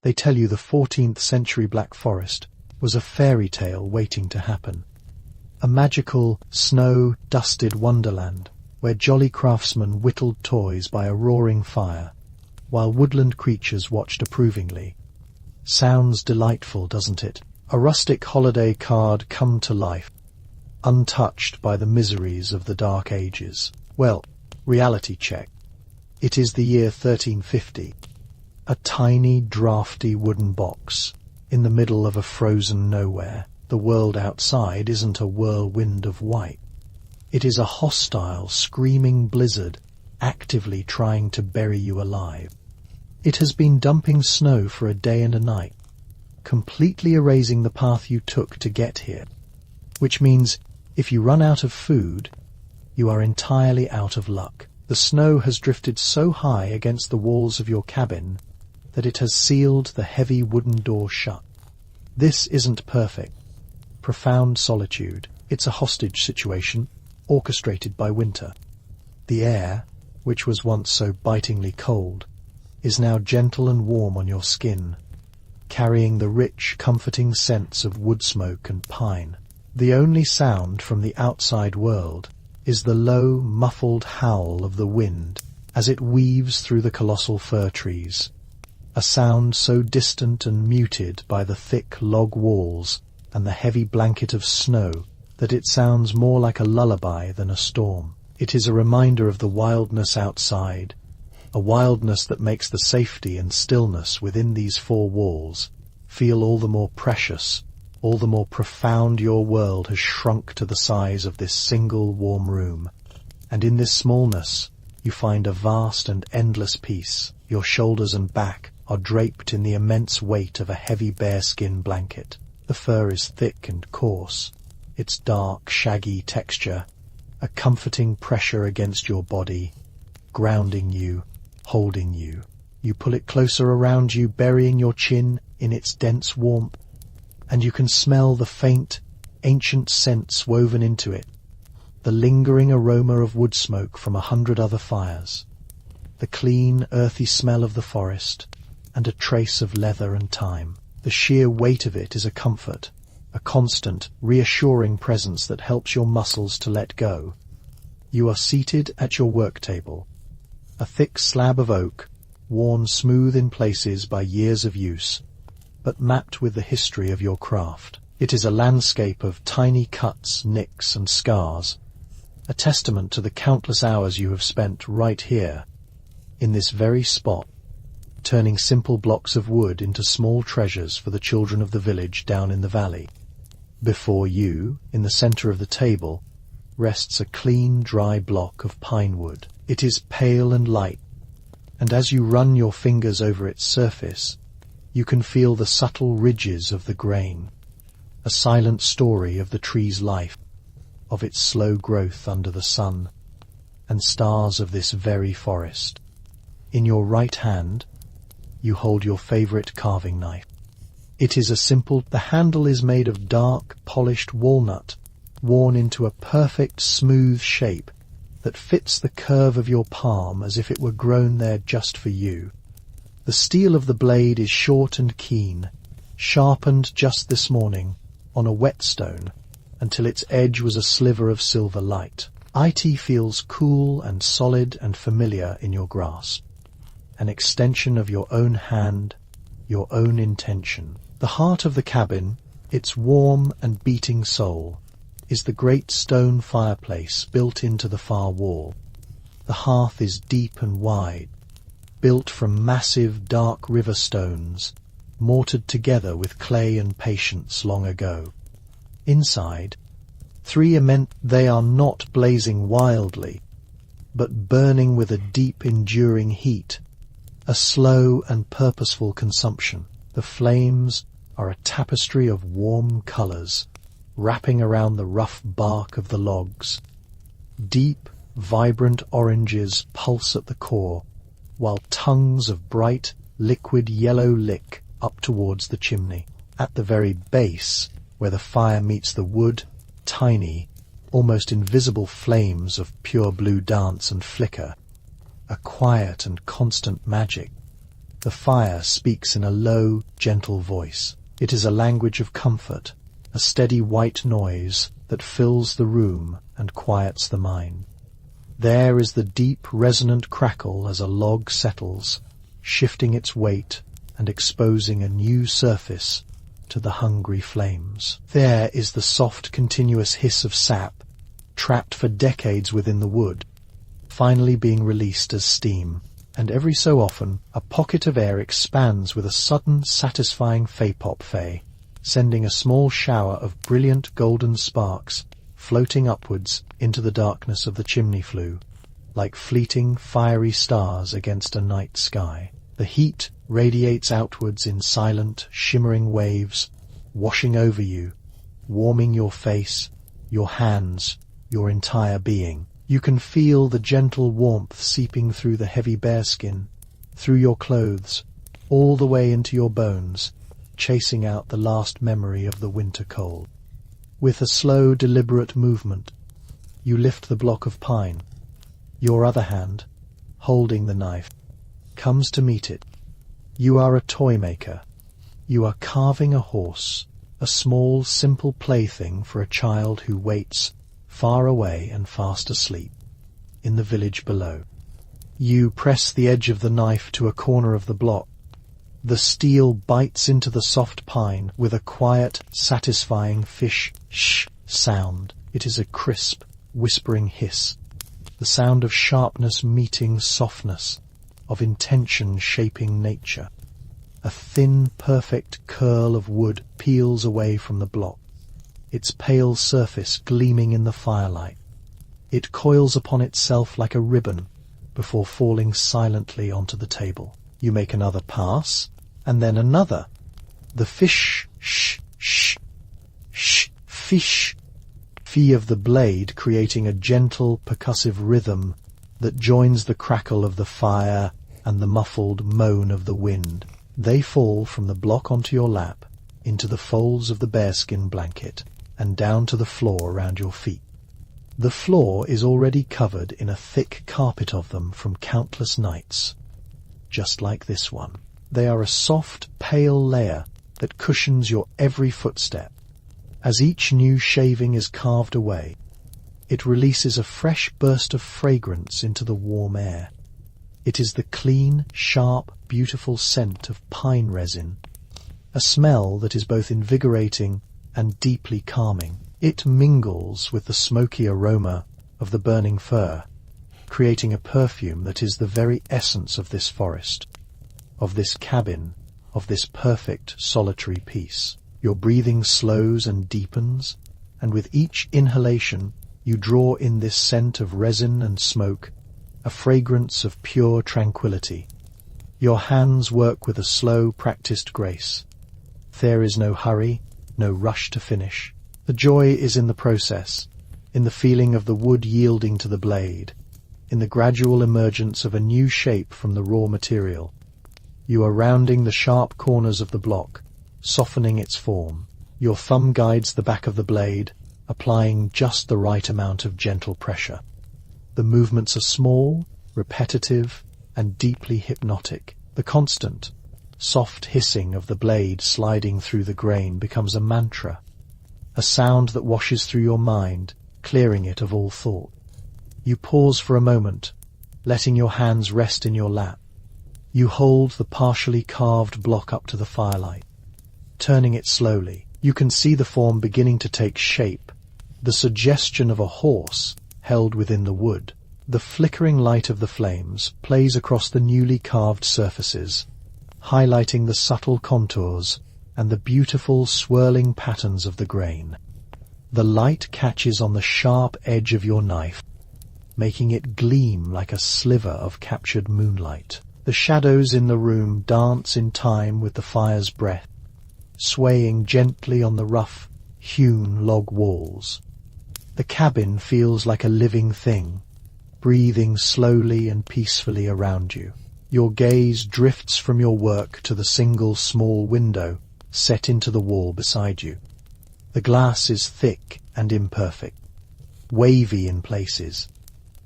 They tell you the 14th century Black Forest was a fairy tale waiting to happen. A magical, snow-dusted wonderland where jolly craftsmen whittled toys by a roaring fire, while woodland creatures watched approvingly. Sounds delightful, doesn't it? A rustic holiday card come to life, untouched by the miseries of the Dark Ages. Well, reality check. It is the year 1350. A tiny, drafty wooden box in the middle of a frozen nowhere. The world outside isn't a whirlwind of white. It is a hostile, screaming blizzard actively trying to bury you alive. It has been dumping snow for a day and a night, completely erasing the path you took to get here, which means if you run out of food, you are entirely out of luck. The snow has drifted so high against the walls of your cabin that it has sealed the heavy wooden door shut. This isn't perfect. Profound solitude. It's a hostage situation, orchestrated by winter. The air, which was once so bitingly cold, is now gentle and warm on your skin, carrying the rich, comforting scents of wood smoke and pine. The only sound from the outside world is the low, muffled howl of the wind as it weaves through the colossal fir trees, a sound so distant and muted by the thick log walls and the heavy blanket of snow that it sounds more like a lullaby than a storm. It is a reminder of the wildness outside, a wildness that makes the safety and stillness within these four walls feel all the more precious, all the more profound. Your world has shrunk to the size of this single warm room, and in this smallness you find a vast and endless peace. Your shoulders and back are draped in the immense weight of a heavy bearskin blanket. The fur is thick and coarse, its dark, shaggy texture a comforting pressure against your body, grounding you, holding you. You pull it closer around you, burying your chin in its dense warmth, and you can smell the faint, ancient scents woven into it, the lingering aroma of wood smoke from 100 other fires, the clean, earthy smell of the forest, and a trace of leather and time. The sheer weight of it is a comfort, a constant, reassuring presence that helps your muscles to let go. You are seated at your work table, a thick slab of oak, worn smooth in places by years of use, but mapped with the history of your craft. It is a landscape of tiny cuts, nicks, and scars, a testament to the countless hours you have spent right here, in this very spot, turning simple blocks of wood into small treasures for the children of the village down in the valley. Before you, in the center of the table, rests a clean, dry block of pine wood. It is pale and light, and as you run your fingers over its surface, you can feel the subtle ridges of the grain, a silent story of the tree's life, of its slow growth under the sun and stars of this very forest. In your right hand, you hold your favorite carving knife. It is the handle is made of dark, polished walnut, worn into a perfect, smooth shape that fits the curve of your palm as if it were grown there just for you. The steel of the blade is short and keen, sharpened just this morning on a whetstone until its edge was a sliver of silver light. It feels cool and solid and familiar in your grasp, an extension of your own hand, your own intention. The heart of the cabin, its warm and beating soul, is the great stone fireplace built into the far wall. The hearth is deep and wide, built from massive dark river stones, mortared together with clay and patience long ago. Inside, they are not blazing wildly, but burning with a deep enduring heat, a slow and purposeful consumption. The flames are a tapestry of warm colors, wrapping around the rough bark of the logs. Deep, vibrant oranges pulse at the core, while tongues of bright, liquid yellow lick up towards the chimney. At the very base, where the fire meets the wood, tiny, almost invisible flames of pure blue dance and flicker, a quiet and constant magic. The fire speaks in a low, gentle voice. It is a language of comfort, a steady white noise that fills the room and quiets the mind. There is the deep, resonant crackle as a log settles, shifting its weight and exposing a new surface to the hungry flames. There is the soft, continuous hiss of sap, trapped for decades within the wood, finally being released as steam. And every so often, a pocket of air expands with a sudden, satisfying fay-pop-fay, sending a small shower of brilliant golden sparks floating upwards into the darkness of the chimney flue, like fleeting, fiery stars against a night sky. The heat radiates outwards in silent, shimmering waves, washing over you, warming your face, your hands, your entire being. You can feel the gentle warmth seeping through the heavy bearskin, through your clothes, all the way into your bones, chasing out the last memory of the winter cold. With a slow, deliberate movement, you lift the block of pine. Your other hand, holding the knife, comes to meet it. You are a toy maker. You are carving a horse, a small, simple plaything for a child who waits far away and fast asleep, in the village below. You press the edge of the knife to a corner of the block. The steel bites into the soft pine with a quiet, satisfying shhhhh sound. It is a crisp, whispering hiss, the sound of sharpness meeting softness, of intention shaping nature. A thin, perfect curl of wood peels away from the block, its pale surface gleaming in the firelight. It coils upon itself like a ribbon before falling silently onto the table. You make another pass, and then another. The fish fee of the blade creating a gentle, percussive rhythm that joins the crackle of the fire and the muffled moan of the wind. They fall from the block onto your lap, into the folds of the bearskin blanket, and down to the floor around your feet. The floor is already covered in a thick carpet of them from countless nights, just like this one. They are a soft, pale layer that cushions your every footstep. As each new shaving is carved away, it releases a fresh burst of fragrance into the warm air. It is the clean, sharp, beautiful scent of pine resin, a smell that is both invigorating and deeply calming. It mingles with the smoky aroma of the burning fir, creating a perfume that is the very essence of this forest, of this cabin, of this perfect solitary peace. Your breathing slows and deepens, and with each inhalation you draw in this scent of resin and smoke, a fragrance of pure tranquility. Your hands work with a slow, practiced grace. There is no hurry, no rush to finish. The joy is in the process, in the feeling of the wood yielding to the blade, in the gradual emergence of a new shape from the raw material. You are rounding the sharp corners of the block, softening its form. Your thumb guides the back of the blade, applying just the right amount of gentle pressure. The movements are small, repetitive, and deeply hypnotic. The constant, soft hissing of the blade sliding through the grain becomes a mantra, a sound that washes through your mind, clearing it of all thought. You pause for a moment, letting your hands rest in your lap. You hold the partially carved block up to the firelight, turning it slowly. You can see the form beginning to take shape, the suggestion of a horse held within the wood. The flickering light of the flames plays across the newly carved surfaces, highlighting the subtle contours and the beautiful swirling patterns of the grain. The light catches on the sharp edge of your knife, making it gleam like a sliver of captured moonlight. The shadows in the room dance in time with the fire's breath, swaying gently on the rough, hewn log walls. The cabin feels like a living thing, breathing slowly and peacefully around you. Your gaze drifts from your work to the single small window set into the wall beside you. The glass is thick and imperfect, wavy in places,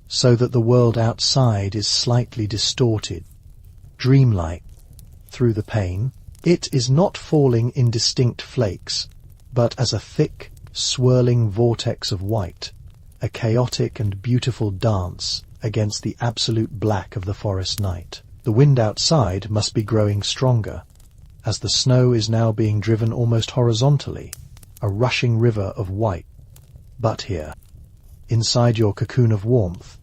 so that the world outside is slightly distorted, dreamlike, through the pane. It is not falling in distinct flakes, but as a thick, swirling vortex of white, a chaotic and beautiful dance against the absolute black of the forest night. The wind outside must be growing stronger, as the snow is now being driven almost horizontally, a rushing river of white. But here, inside your cocoon of warmth,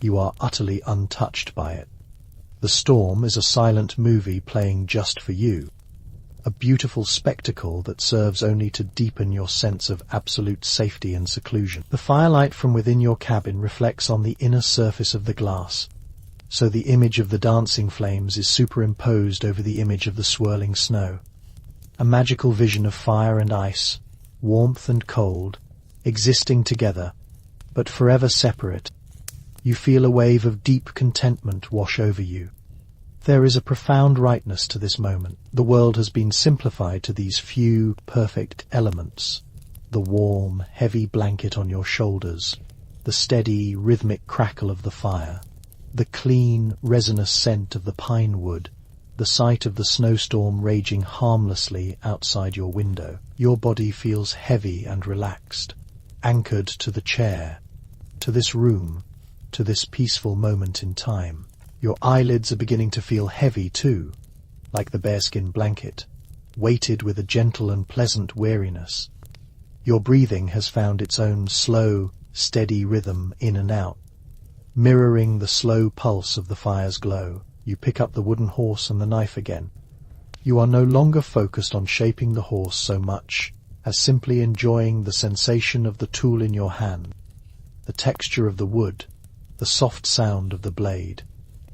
you are utterly untouched by it. The storm is a silent movie playing just for you, a beautiful spectacle that serves only to deepen your sense of absolute safety and seclusion. The firelight from within your cabin reflects on the inner surface of the glass, so the image of the dancing flames is superimposed over the image of the swirling snow. A magical vision of fire and ice, warmth and cold, existing together, but forever separate. You feel a wave of deep contentment wash over you. There is a profound rightness to this moment. The world has been simplified to these few perfect elements: the warm, heavy blanket on your shoulders, the steady, rhythmic crackle of the fire, the clean, resinous scent of the pine wood, the sight of the snowstorm raging harmlessly outside your window. Your body feels heavy and relaxed, anchored to the chair, to this room, to this peaceful moment in time. Your eyelids are beginning to feel heavy too, like the bearskin blanket, weighted with a gentle and pleasant weariness. Your breathing has found its own slow, steady rhythm in and out, mirroring the slow pulse of the fire's glow. You pick up the wooden horse and the knife again. You are no longer focused on shaping the horse so much as simply enjoying the sensation of the tool in your hand, the texture of the wood, the soft sound of the blade.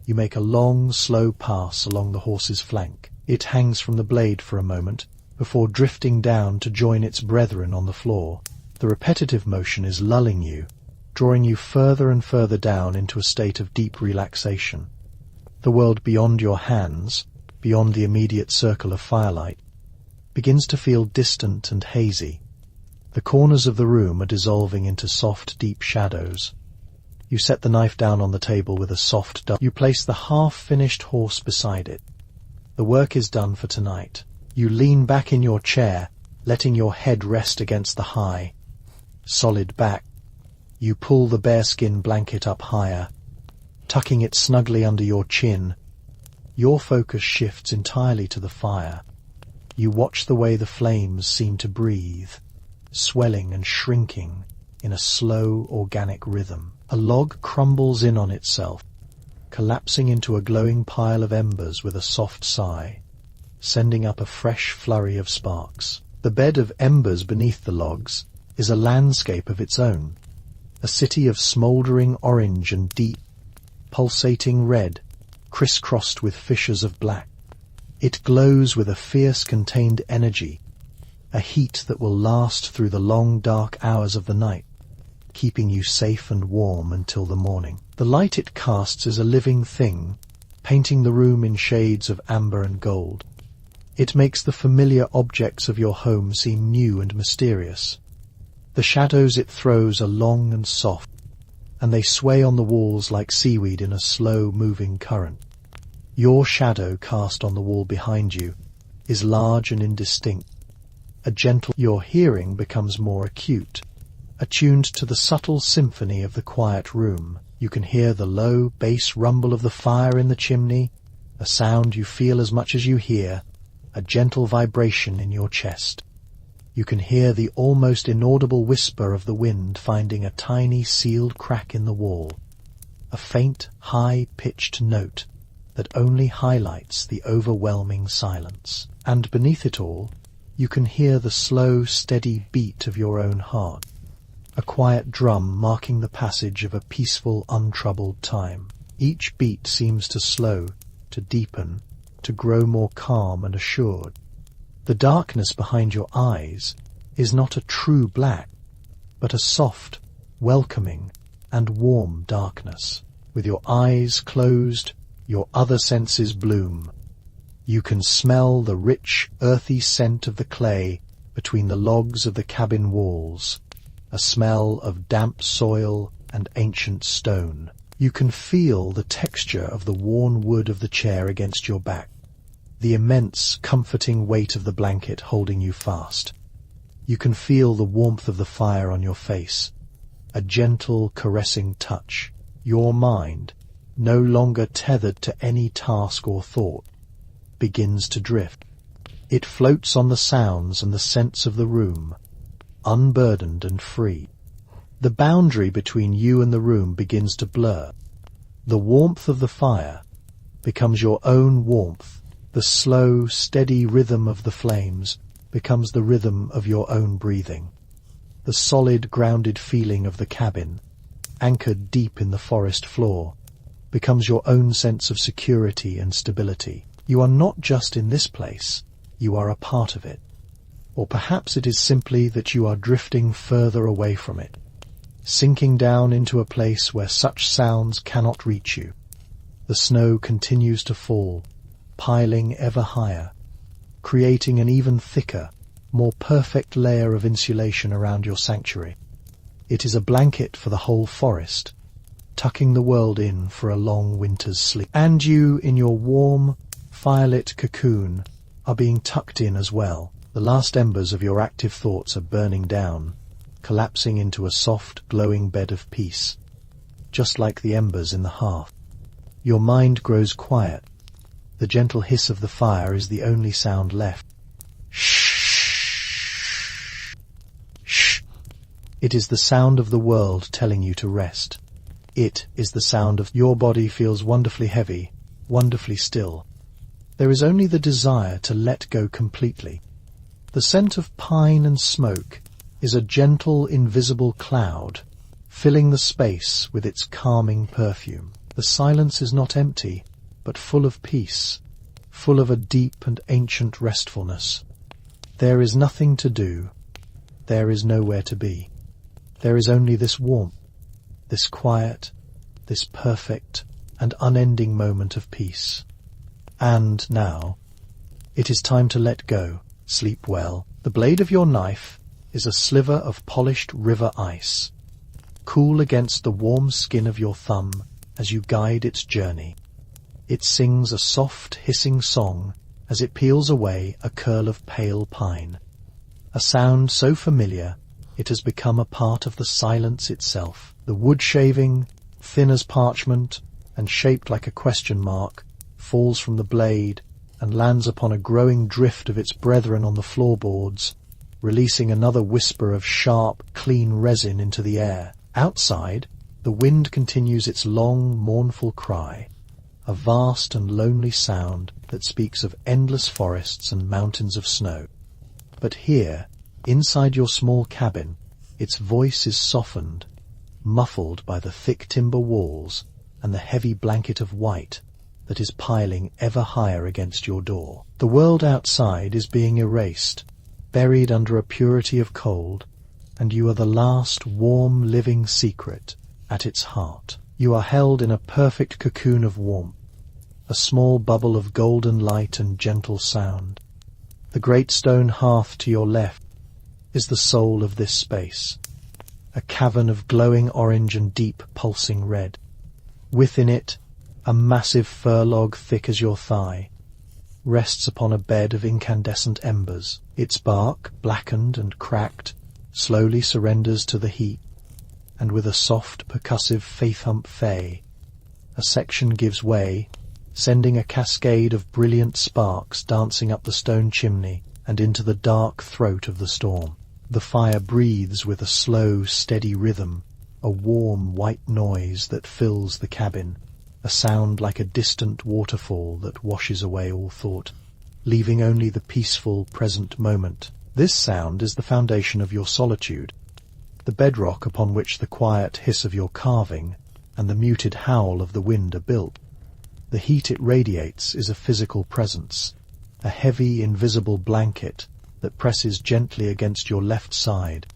You make a long, slow pass along the horse's flank. It hangs from the blade for a moment, before drifting down to join its brethren on the floor. The repetitive motion is lulling you, drawing you further and further down into a state of deep relaxation. The world beyond your hands, beyond the immediate circle of firelight, begins to feel distant and hazy. The corners of the room are dissolving into soft, deep shadows. You set the knife down on the table with a soft dust. You place the half-finished horse beside it. The work is done for tonight. You lean back in your chair, letting your head rest against the high, solid back. You pull the bearskin blanket up higher, tucking it snugly under your chin. Your focus shifts entirely to the fire. You watch the way the flames seem to breathe, swelling and shrinking in a slow, organic rhythm. A log crumbles in on itself, collapsing into a glowing pile of embers with a soft sigh, sending up a fresh flurry of sparks. The bed of embers beneath the logs is a landscape of its own, a city of smouldering orange and deep, pulsating red, crisscrossed with fissures of black. It glows with a fierce contained energy, a heat that will last through the long dark hours of the night, keeping you safe and warm until the morning. The light it casts is a living thing, painting the room in shades of amber and gold. It makes the familiar objects of your home seem new and mysterious. The shadows it throws are long and soft, and they sway on the walls like seaweed in a slow-moving current. Your shadow cast on the wall behind you is large and indistinct. Your hearing becomes more acute, attuned to the subtle symphony of the quiet room. You can hear the low bass rumble of the fire in the chimney, a sound you feel as much as you hear, a gentle vibration in your chest. You can hear the almost inaudible whisper of the wind finding a tiny sealed crack in the wall, a faint, high-pitched note that only highlights the overwhelming silence. And beneath it all, you can hear the slow, steady beat of your own heart, a quiet drum marking the passage of a peaceful, untroubled time. Each beat seems to slow, to deepen, to grow more calm and assured. The darkness behind your eyes is not a true black, but a soft, welcoming, and warm darkness. With your eyes closed, your other senses bloom. You can smell the rich, earthy scent of the clay between the logs of the cabin walls, a smell of damp soil and ancient stone. You can feel the texture of the worn wood of the chair against your back, the immense, comforting weight of the blanket holding you fast. You can feel the warmth of the fire on your face, a gentle, caressing touch. Your mind, no longer tethered to any task or thought, begins to drift. It floats on the sounds and the scents of the room, unburdened and free. The boundary between you and the room begins to blur. The warmth of the fire becomes your own warmth. The slow, steady rhythm of the flames becomes the rhythm of your own breathing. The solid, grounded feeling of the cabin, anchored deep in the forest floor, becomes your own sense of security and stability. You are not just in this place, you are a part of it. Or perhaps it is simply that you are drifting further away from it, sinking down into a place where such sounds cannot reach you. The snow continues to fall, piling ever higher, creating an even thicker, more perfect layer of insulation around your sanctuary. It is a blanket for the whole forest, tucking the world in for a long winter's sleep. And you, in your warm, firelit cocoon, are being tucked in as well. The last embers of your active thoughts are burning down, collapsing into a soft, glowing bed of peace, just like the embers in the hearth. Your mind grows quiet. The gentle hiss of the fire is the only sound left. Shh. Shh. It is the sound of the world telling you to rest. It is the sound of your body feels wonderfully heavy, wonderfully still. There is only the desire to let go completely. The scent of pine and smoke is a gentle, invisible cloud, filling the space with its calming perfume. The silence is not empty, but full of peace, full of a deep and ancient restfulness. There is nothing to do. There is nowhere to be. There is only this warmth, this quiet, this perfect and unending moment of peace. And now, it is time to let go. Sleep well. The blade of your knife is a sliver of polished river ice, cool against the warm skin of your thumb as you guide its journey. It sings a soft, hissing song as it peels away a curl of pale pine, a sound so familiar it has become a part of the silence itself. The wood shaving, thin as parchment and shaped like a question mark, falls from the blade and lands upon a growing drift of its brethren on the floorboards, releasing another whisper of sharp, clean resin into the air. Outside, the wind continues its long, mournful cry, a vast and lonely sound that speaks of endless forests and mountains of snow. But here, inside your small cabin, its voice is softened, muffled by the thick timber walls and the heavy blanket of white that is piling ever higher against your door. The world outside is being erased, buried under a purity of cold, and you are the last warm, living secret at its heart. You are held in a perfect cocoon of warmth, a small bubble of golden light and gentle sound. The great stone hearth to your left is the soul of this space, a cavern of glowing orange and deep pulsing red. Within it, a massive fir log thick as your thigh rests upon a bed of incandescent embers. Its bark, blackened and cracked, slowly surrenders to the heat, and with a soft, percussive faith-hump fey, a section gives way, sending a cascade of brilliant sparks dancing up the stone chimney and into the dark throat of the storm. The fire breathes with a slow, steady rhythm, a warm, white noise that fills the cabin, a sound like a distant waterfall that washes away all thought, leaving only the peaceful, present moment. This sound is the foundation of your solitude, the bedrock upon which the quiet hiss of your carving and the muted howl of the wind are built. The heat it radiates is a physical presence, a heavy, invisible blanket that presses gently against your left side,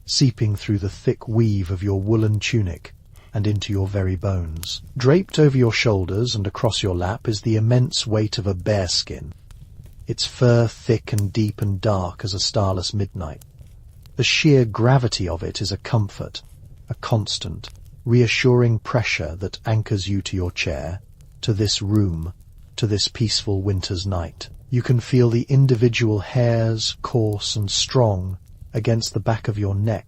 seeping through the thick weave of your woolen tunic and into your very bones. Draped over your shoulders and across your lap is the immense weight of a bearskin, its fur thick and deep and dark as a starless midnight. The sheer gravity of it is a comfort, a constant, reassuring pressure that anchors you to your chair, to this room, to this peaceful winter's night. You can feel the individual hairs, coarse and strong, against the back of your neck,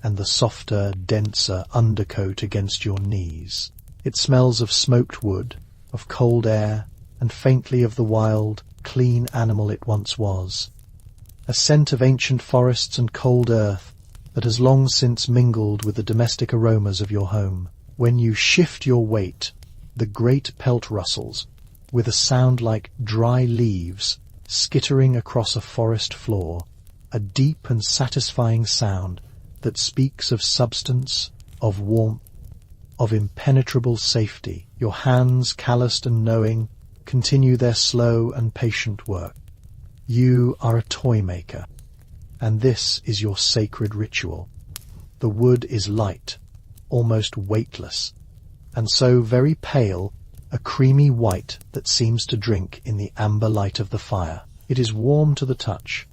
and the softer, denser undercoat against your knees. It smells of smoked wood, of cold air, and faintly of the wild, clean animal it once was. A scent of ancient forests and cold earth that has long since mingled with the domestic aromas of your home. When you shift your weight, the great pelt rustles, with a sound like dry leaves skittering across a forest floor, a deep and satisfying sound that speaks of substance, of warmth, of impenetrable safety. Your hands, calloused and knowing, continue their slow and patient work. You are a toy maker, and this is your sacred ritual. The wood is light, almost weightless, and so very pale, a creamy white that seems to drink in the amber light of the fire. It is warm to the touch,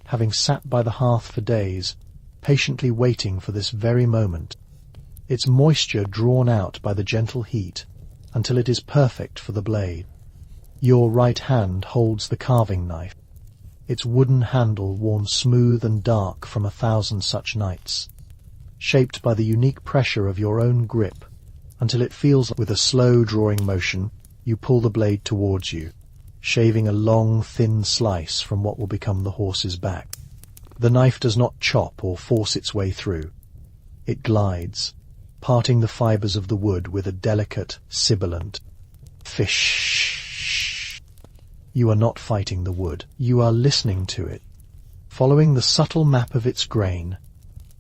having sat by the hearth for days, patiently waiting for this very moment, its moisture drawn out by the gentle heat until it is perfect for the blade. Your right hand holds the carving knife, its wooden handle worn smooth and dark from 1,000 such nights, shaped by the unique pressure of your own grip, until it feels with a slow drawing motion you pull the blade towards you, shaving a long, thin slice from what will become the horse's back. The knife does not chop or force its way through. It glides, parting the fibres of the wood with a delicate, sibilant fish. You are not fighting the wood. You are listening to it, following the subtle map of its grain,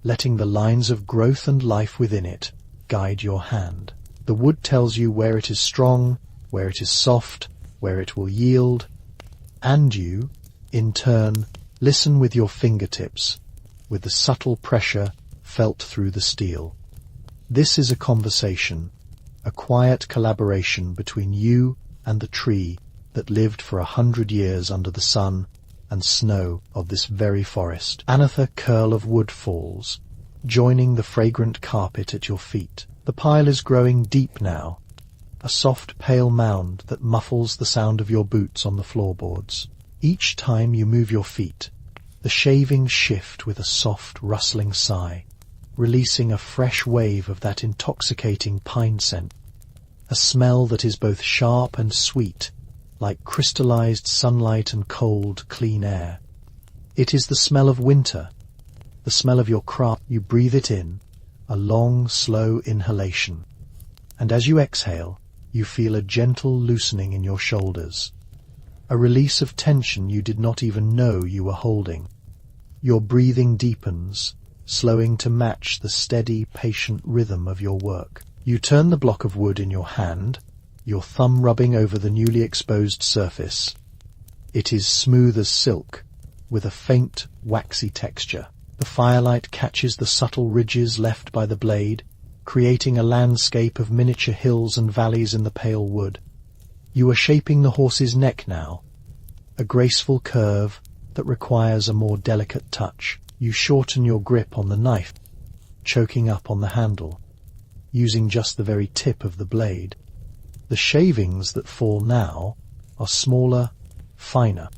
letting the lines of growth and life within it guide your hand. The wood tells you where it is strong, where it is soft, where it will yield, and you, in turn, listen with your fingertips, with the subtle pressure felt through the steel. This is a conversation, a quiet collaboration between you and the tree that lived for 100 years under the sun and snow of this very forest. Another curl of wood falls, joining the fragrant carpet at your feet. The pile is growing deep now, a soft pale mound that muffles the sound of your boots on the floorboards. Each time you move your feet, the shavings shift with a soft rustling sigh, releasing a fresh wave of that intoxicating pine scent, a smell that is both sharp and sweet, like crystallized sunlight and cold, clean air. It is the smell of winter, the smell of your craft. You breathe it in, a long, slow inhalation, and as you exhale, you feel a gentle loosening in your shoulders, a release of tension you did not even know you were holding. Your breathing deepens, slowing to match the steady, patient rhythm of your work. You turn the block of wood in your hand, your thumb rubbing over the newly exposed surface. It is smooth as silk, with a faint, waxy texture. The firelight catches the subtle ridges left by the blade, creating a landscape of miniature hills and valleys in the pale wood. You are shaping the horse's neck now, a graceful curve that requires a more delicate touch. You shorten your grip on the knife, choking up on the handle, using just the very tip of the blade. The shavings that fall now are smaller, finer,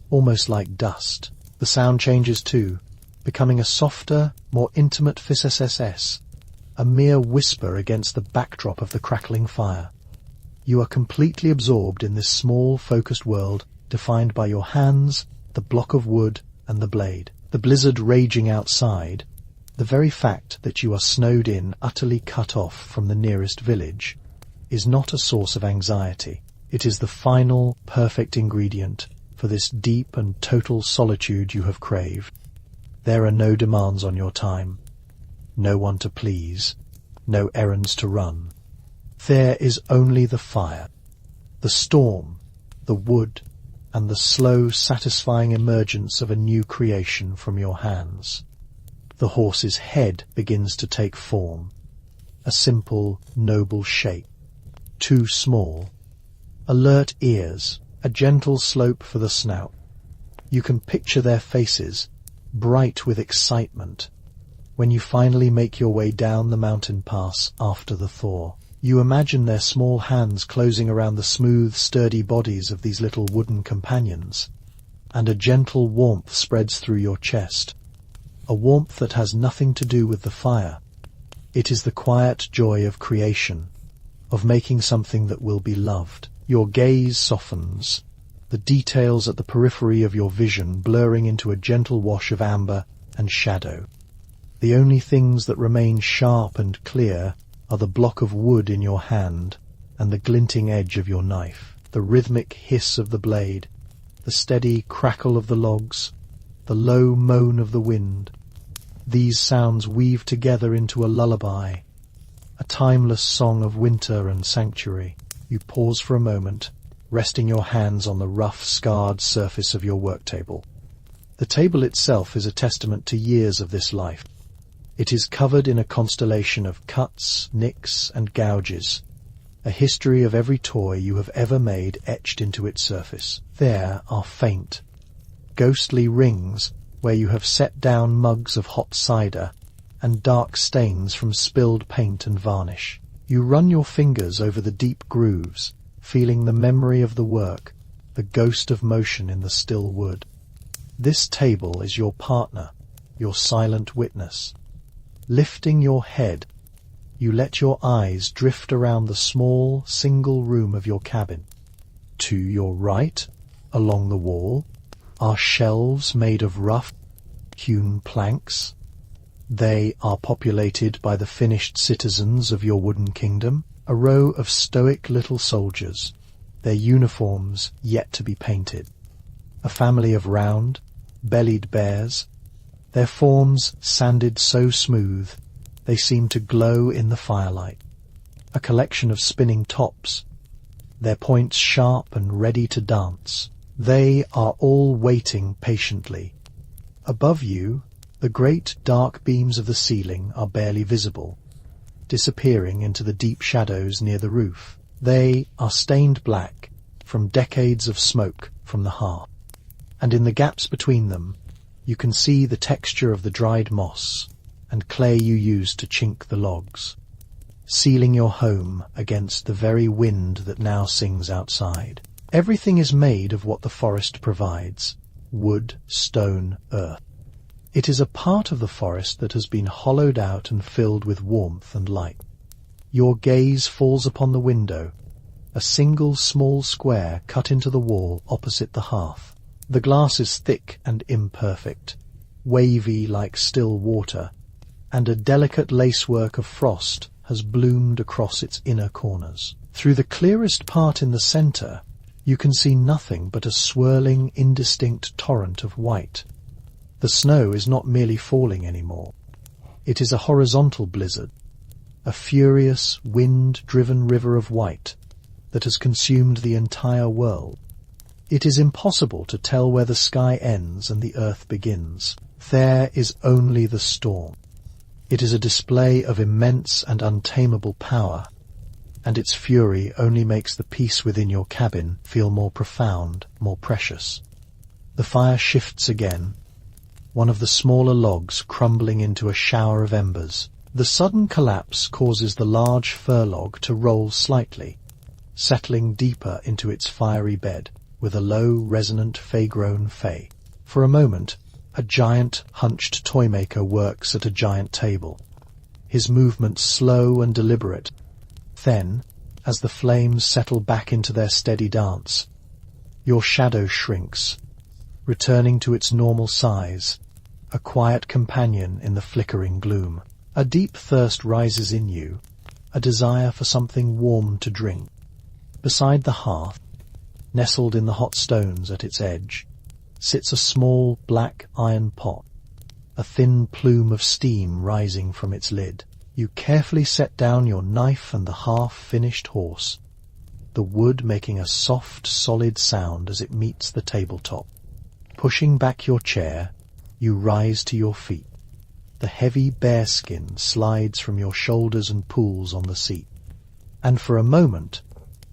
almost like dust. The sound changes too, becoming a softer, more intimate fsss, a mere whisper against the backdrop of the crackling fire. You are completely absorbed in this small, focused world defined by your hands, the block of wood, and the blade. The blizzard raging outside, the very fact that you are snowed in, utterly cut off from the nearest village, is not a source of anxiety. It is the final, perfect ingredient for this deep and total solitude you have craved. There are no demands on your time, no one to please, no errands to run. There is only the fire, the storm, the wood, and the slow, satisfying emergence of a new creation from your hands. The horse's head begins to take form, a simple, noble shape, too small. Alert ears, a gentle slope for the snout. You can picture their faces, bright with excitement, when you finally make your way down the mountain pass after the thaw. You imagine their small hands closing around the smooth, sturdy bodies of these little wooden companions, and a gentle warmth spreads through your chest, a warmth that has nothing to do with the fire. It is the quiet joy of creation, of making something that will be loved. Your gaze softens, the details at the periphery of your vision blurring into a gentle wash of amber and shadow. The only things that remain sharp and clear are the block of wood in your hand and the glinting edge of your knife, the rhythmic hiss of the blade, the steady crackle of the logs, the low moan of the wind. These sounds weave together into a lullaby, a timeless song of winter and sanctuary. You pause for a moment, resting your hands on the rough, scarred surface of your work table. The table itself is a testament to years of this life. It is covered in a constellation of cuts, nicks, and gouges, a history of every toy you have ever made etched into its surface. There are faint, ghostly rings where you have set down mugs of hot cider and dark stains from spilled paint and varnish. You run your fingers over the deep grooves, feeling the memory of the work, the ghost of motion in the still wood. This table is your partner, your silent witness. Lifting your head, you let your eyes drift around the small, single room of your cabin. To your right, along the wall, are shelves made of rough, hewn planks. They are populated by the finished citizens of your wooden kingdom, a row of stoic little soldiers, their uniforms yet to be painted. A family of round, bellied bears, their forms sanded so smooth they seem to glow in the firelight. A collection of spinning tops, their points sharp and ready to dance. They are all waiting patiently. Above you, the great dark beams of the ceiling are barely visible, disappearing into the deep shadows near the roof. They are stained black from decades of smoke from the hearth, and in the gaps between them, you can see the texture of the dried moss and clay you used to chink the logs, sealing your home against the very wind that now sings outside. Everything is made of what the forest provides: wood, stone, earth. It is a part of the forest that has been hollowed out and filled with warmth and light. Your gaze falls upon the window, a single small square cut into the wall opposite the hearth. The glass is thick and imperfect, wavy like still water, and a delicate lacework of frost has bloomed across its inner corners. Through the clearest part in the centre, you can see nothing but a swirling, indistinct torrent of white. The snow is not merely falling anymore. It is a horizontal blizzard, a furious, wind-driven river of white that has consumed the entire world. It is impossible to tell where the sky ends and the earth begins. There is only the storm. It is a display of immense and untamable power, and its fury only makes the peace within your cabin feel more profound, more precious. The fire shifts again, one of the smaller logs crumbling into a shower of embers. The sudden collapse causes the large fir log to roll slightly, settling deeper into its fiery bed with a low, resonant, fey-grown fey. For a moment, a giant, hunched toymaker works at a giant table, his movements slow and deliberate. Then, as the flames settle back into their steady dance, your shadow shrinks, returning to its normal size, a quiet companion in the flickering gloom. A deep thirst rises in you, a desire for something warm to drink. Beside the hearth, nestled in the hot stones at its edge, sits a small black iron pot, a thin plume of steam rising from its lid. You carefully set down your knife and the half-finished horse, the wood making a soft, solid sound as it meets the tabletop. Pushing back your chair, you rise to your feet. The heavy bearskin slides from your shoulders and pools on the seat, and for a moment,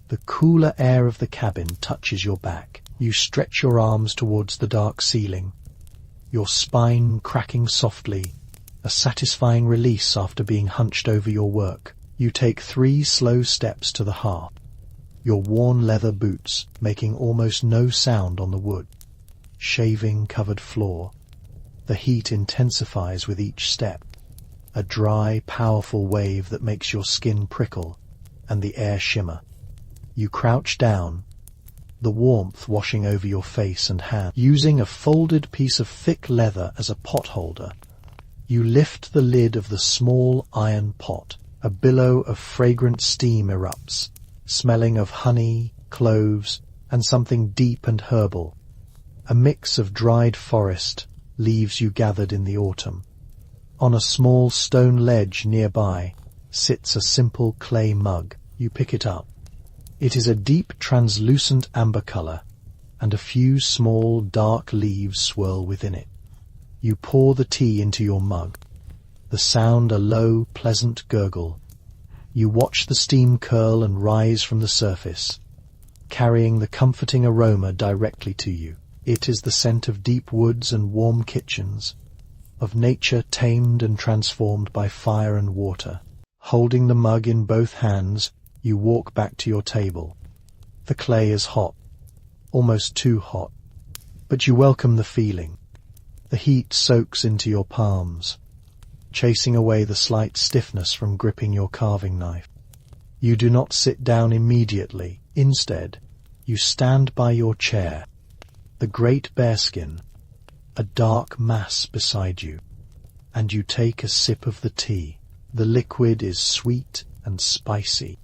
the cooler air of the cabin touches your back. You stretch your arms towards the dark ceiling, your spine cracking softly, a satisfying release after being hunched over your work. You take 3 slow steps to the hearth, your worn leather boots making almost no sound on the wood, shaving-covered floor. The heat intensifies with each step, a dry, powerful wave that makes your skin prickle and the air shimmer. You crouch down, the warmth washing over your face and hands. Using a folded piece of thick leather as a pot holder, you lift the lid of the small iron pot. A billow of fragrant steam erupts, smelling of honey, cloves, and something deep and herbal. A mix of dried forest, leaves you gathered in the autumn. On a small stone ledge nearby sits a simple clay mug. You pick it up. It is a deep translucent amber color, and a few small dark leaves swirl within it. You pour the tea into your mug, the sound a low, pleasant gurgle. You watch the steam curl and rise from the surface, carrying the comforting aroma directly to you. It is the scent of deep woods and warm kitchens, of nature tamed and transformed by fire and water. Holding the mug in both hands, you walk back to your table. The clay is hot, almost too hot, but you welcome the feeling. The heat soaks into your palms, chasing away the slight stiffness from gripping your carving knife. You do not sit down immediately. Instead, you stand by your chair, the great bearskin, a dark mass beside you, and you take a sip of the tea. The liquid is sweet and spicy,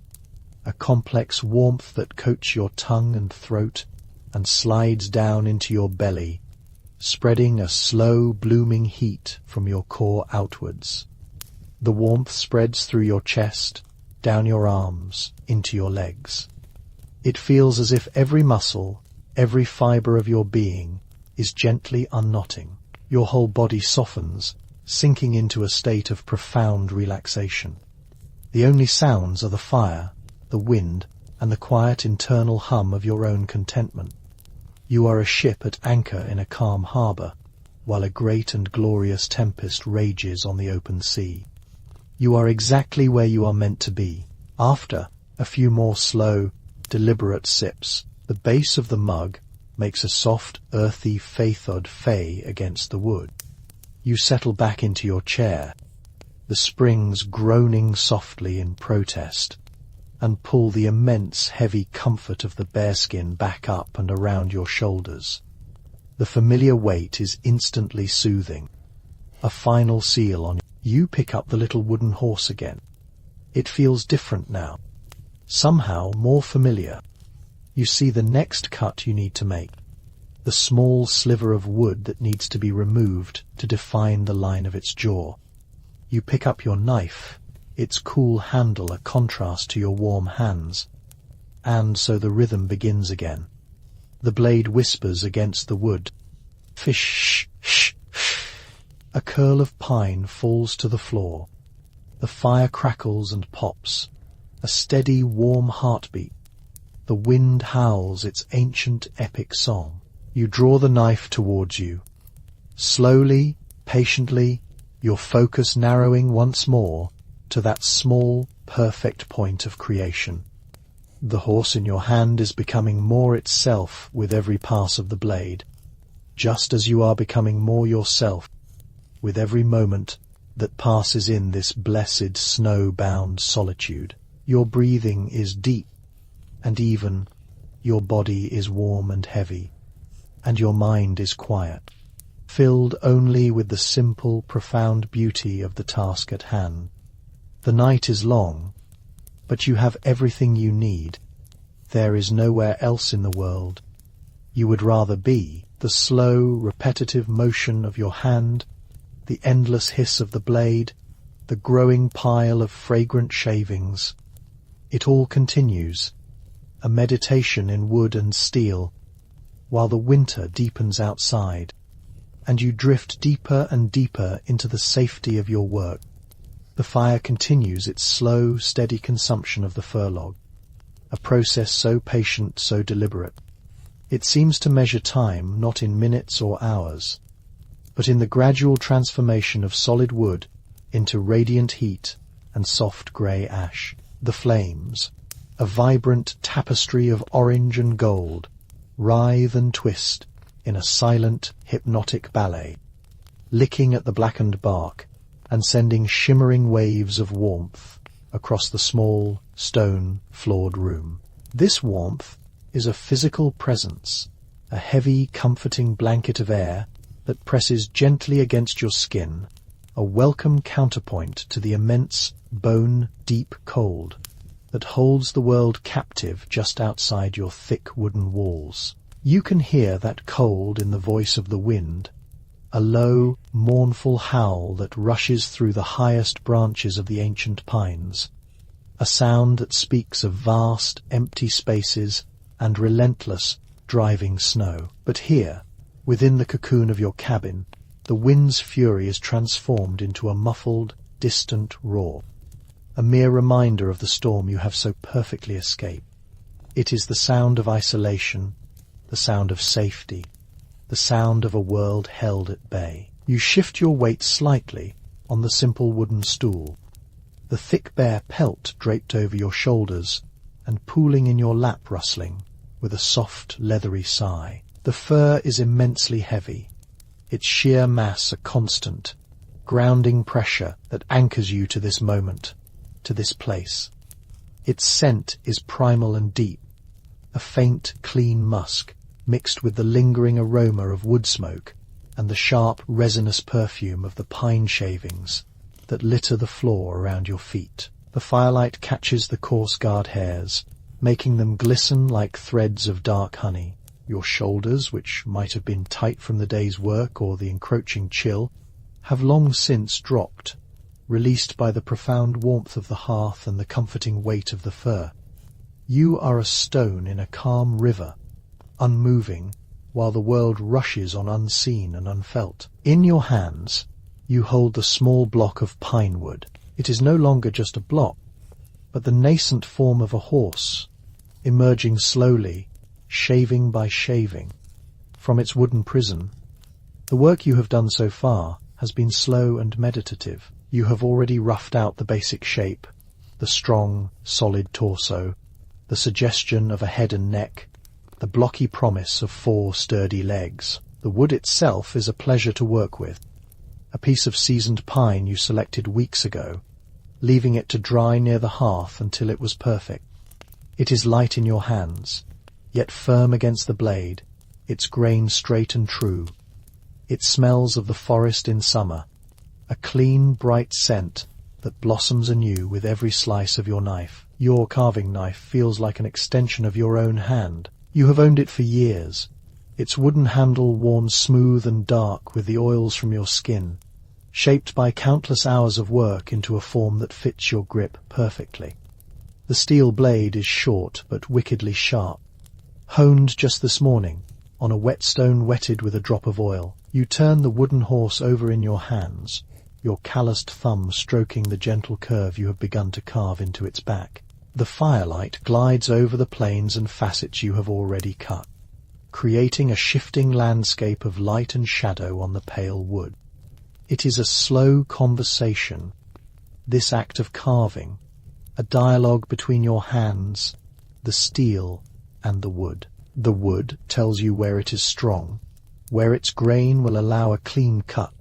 a complex warmth that coats your tongue and throat and slides down into your belly, spreading a slow, blooming heat from your core outwards. The warmth spreads through your chest, down your arms, into your legs. It feels as if every muscle, every fiber of your being is gently unknotting. Your whole body softens, sinking into a state of profound relaxation. The only sounds are the fire, the wind, and the quiet internal hum of your own contentment. You are a ship at anchor in a calm harbour, while a great and glorious tempest rages on the open sea. You are exactly where you are meant to be. After a few more slow, deliberate sips, the base of the mug makes a soft, earthy faithod fey against the wood. You settle back into your chair, the springs groaning softly in protest, and pull the immense heavy comfort of the bearskin back up and around your shoulders. The familiar weight is instantly soothing. A final seal on you. You pick up the little wooden horse again. It feels different now, somehow more familiar. You see the next cut you need to make, the small sliver of wood that needs to be removed to define the line of its jaw. You pick up your knife, its cool handle a contrast to your warm hands, and so the rhythm begins again. The blade whispers against the wood. Fish, shh, shh. A curl of pine falls to the floor. The fire crackles and pops, a steady, warm heartbeat. The wind howls its ancient epic song. You draw the knife towards you. Slowly, patiently, your focus narrowing once more to that small, perfect point of creation. The horse in your hand is becoming more itself with every pass of the blade, just as you are becoming more yourself with every moment that passes in this blessed snow-bound solitude. Your breathing is deep and even, your body is warm and heavy, and your mind is quiet, filled only with the simple, profound beauty of the task at hand. The night is long, but you have everything you need. There is nowhere else in the world you would rather be. The slow, repetitive motion of your hand, the endless hiss of the blade, the growing pile of fragrant shavings. It all continues, a meditation in wood and steel, while the winter deepens outside, and you drift deeper and deeper into the safety of your work. The fire continues its slow, steady consumption of the fir log, a process so patient, so deliberate. It seems to measure time not in minutes or hours, but in the gradual transformation of solid wood into radiant heat and soft grey ash. The flames, a vibrant tapestry of orange and gold, writhe and twist in a silent, hypnotic ballet, licking at the blackened bark and sending shimmering waves of warmth across the small, stone-floored room. This warmth is a physical presence, a heavy, comforting blanket of air that presses gently against your skin, a welcome counterpoint to the immense, bone-deep cold that holds the world captive just outside your thick wooden walls. You can hear that cold in the voice of the wind, a low, mournful howl that rushes through the highest branches of the ancient pines, a sound that speaks of vast, empty spaces and relentless, driving snow. But here, within the cocoon of your cabin, the wind's fury is transformed into a muffled, distant roar, a mere reminder of the storm you have so perfectly escaped. It is the sound of isolation, the sound of safety, the sound of a world held at bay. You shift your weight slightly on the simple wooden stool, the thick bare pelt draped over your shoulders and pooling in your lap rustling with a soft leathery sigh. The fur is immensely heavy, its sheer mass a constant, grounding pressure that anchors you to this moment, to this place. Its scent is primal and deep, a faint, clean musk mixed with the lingering aroma of wood smoke and the sharp, resinous perfume of the pine shavings that litter the floor around your feet. The firelight catches the coarse guard hairs, making them glisten like threads of dark honey. Your shoulders, which might have been tight from the day's work or the encroaching chill, have long since dropped, released by the profound warmth of the hearth and the comforting weight of the fur. You are a stone in a calm river, unmoving, while the world rushes on unseen and unfelt. In your hands, you hold the small block of pine wood. It is no longer just a block, but the nascent form of a horse, emerging slowly, shaving by shaving, from its wooden prison. The work you have done so far has been slow and meditative. You have already roughed out the basic shape, the strong, solid torso, the suggestion of a head and neck, the blocky promise of 4 sturdy legs. The wood itself is a pleasure to work with, a piece of seasoned pine you selected weeks ago, leaving it to dry near the hearth until it was perfect. It is light in your hands, yet firm against the blade, its grain straight and true. It smells of the forest in summer, a clean, bright scent that blossoms anew with every slice of your knife. Your carving knife feels like an extension of your own hand. You have owned it for years, its wooden handle worn smooth and dark with the oils from your skin, shaped by countless hours of work into a form that fits your grip perfectly. The steel blade is short but wickedly sharp, honed just this morning on a whetstone wetted with a drop of oil. You turn the wooden horse over in your hands, your calloused thumb stroking the gentle curve you have begun to carve into its back. The firelight glides over the planes and facets you have already cut, creating a shifting landscape of light and shadow on the pale wood. It is a slow conversation, this act of carving, a dialogue between your hands, the steel, and the wood. The wood tells you where it is strong, where its grain will allow a clean cut,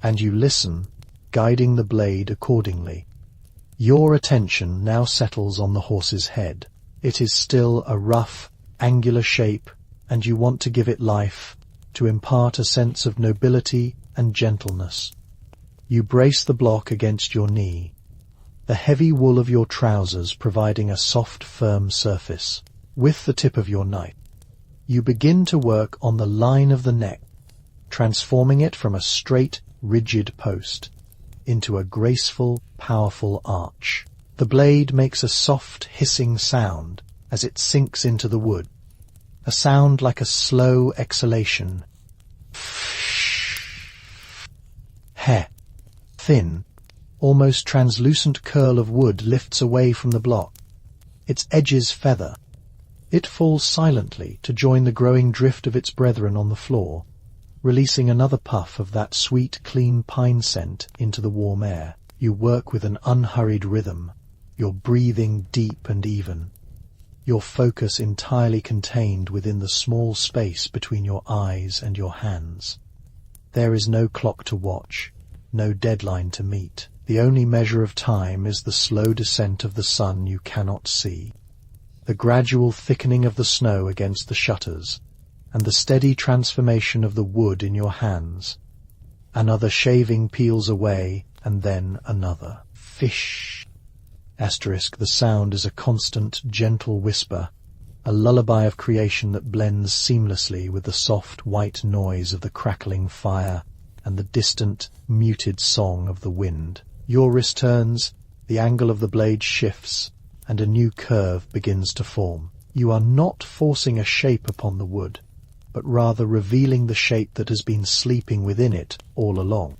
and you listen, guiding the blade accordingly. Your attention now settles on the horse's head. It is still a rough, angular shape, and you want to give it life, to impart a sense of nobility and gentleness. You brace the block against your knee, the heavy wool of your trousers providing a soft, firm surface. With the tip of your knife, you begin to work on the line of the neck, transforming it from a straight, rigid post into a graceful, powerful arch. The blade makes a soft, hissing sound as it sinks into the wood, a sound like a slow exhalation. Heh. Thin, almost translucent curl of wood lifts away from the block, its edges feather. It falls silently to join the growing drift of its brethren on the floor, releasing another puff of that sweet, clean pine scent into the warm air. You work with an unhurried rhythm, your breathing deep and even, your focus entirely contained within the small space between your eyes and your hands. There is no clock to watch, no deadline to meet. The only measure of time is the slow descent of the sun you cannot see, the gradual thickening of the snow against the shutters, and the steady transformation of the wood in your hands. Another shaving peels away, and then another. Fish. Asterisk, the sound is a constant, gentle whisper, a lullaby of creation that blends seamlessly with the soft, white noise of the crackling fire and the distant, muted song of the wind. Your wrist turns, the angle of the blade shifts, and a new curve begins to form. You are not forcing a shape upon the wood, but rather revealing the shape that has been sleeping within it all along.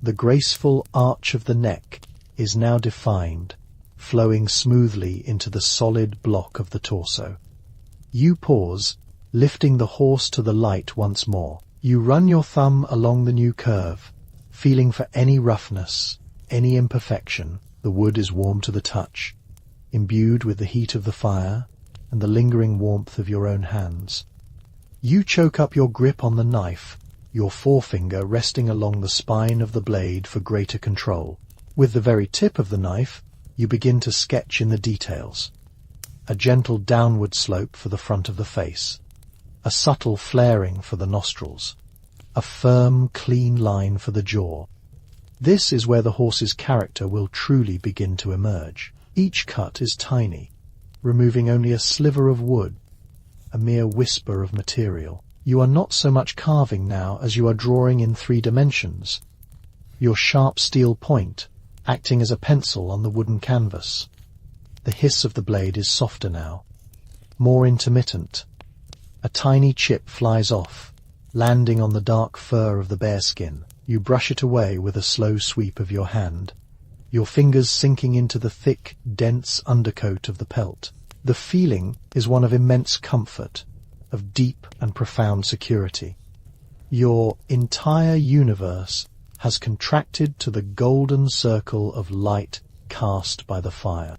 The graceful arch of the neck is now defined, flowing smoothly into the solid block of the torso. You pause, lifting the horse to the light once more. You run your thumb along the new curve, feeling for any roughness, any imperfection. The wood is warm to the touch, imbued with the heat of the fire and the lingering warmth of your own hands. You choke up your grip on the knife, your forefinger resting along the spine of the blade for greater control. With the very tip of the knife, you begin to sketch in the details. A gentle downward slope for the front of the face, a subtle flaring for the nostrils, a firm, clean line for the jaw. This is where the horse's character will truly begin to emerge. Each cut is tiny, removing only a sliver of wood, a mere whisper of material. You are not so much carving now as you are drawing in 3 dimensions, your sharp steel point acting as a pencil on the wooden canvas. The hiss of the blade is softer now, more intermittent. A tiny chip flies off, landing on the dark fur of the bearskin. You brush it away with a slow sweep of your hand, your fingers sinking into the thick, dense undercoat of the pelt. The feeling is one of immense comfort, of deep and profound security. Your entire universe has contracted to the golden circle of light cast by the fire.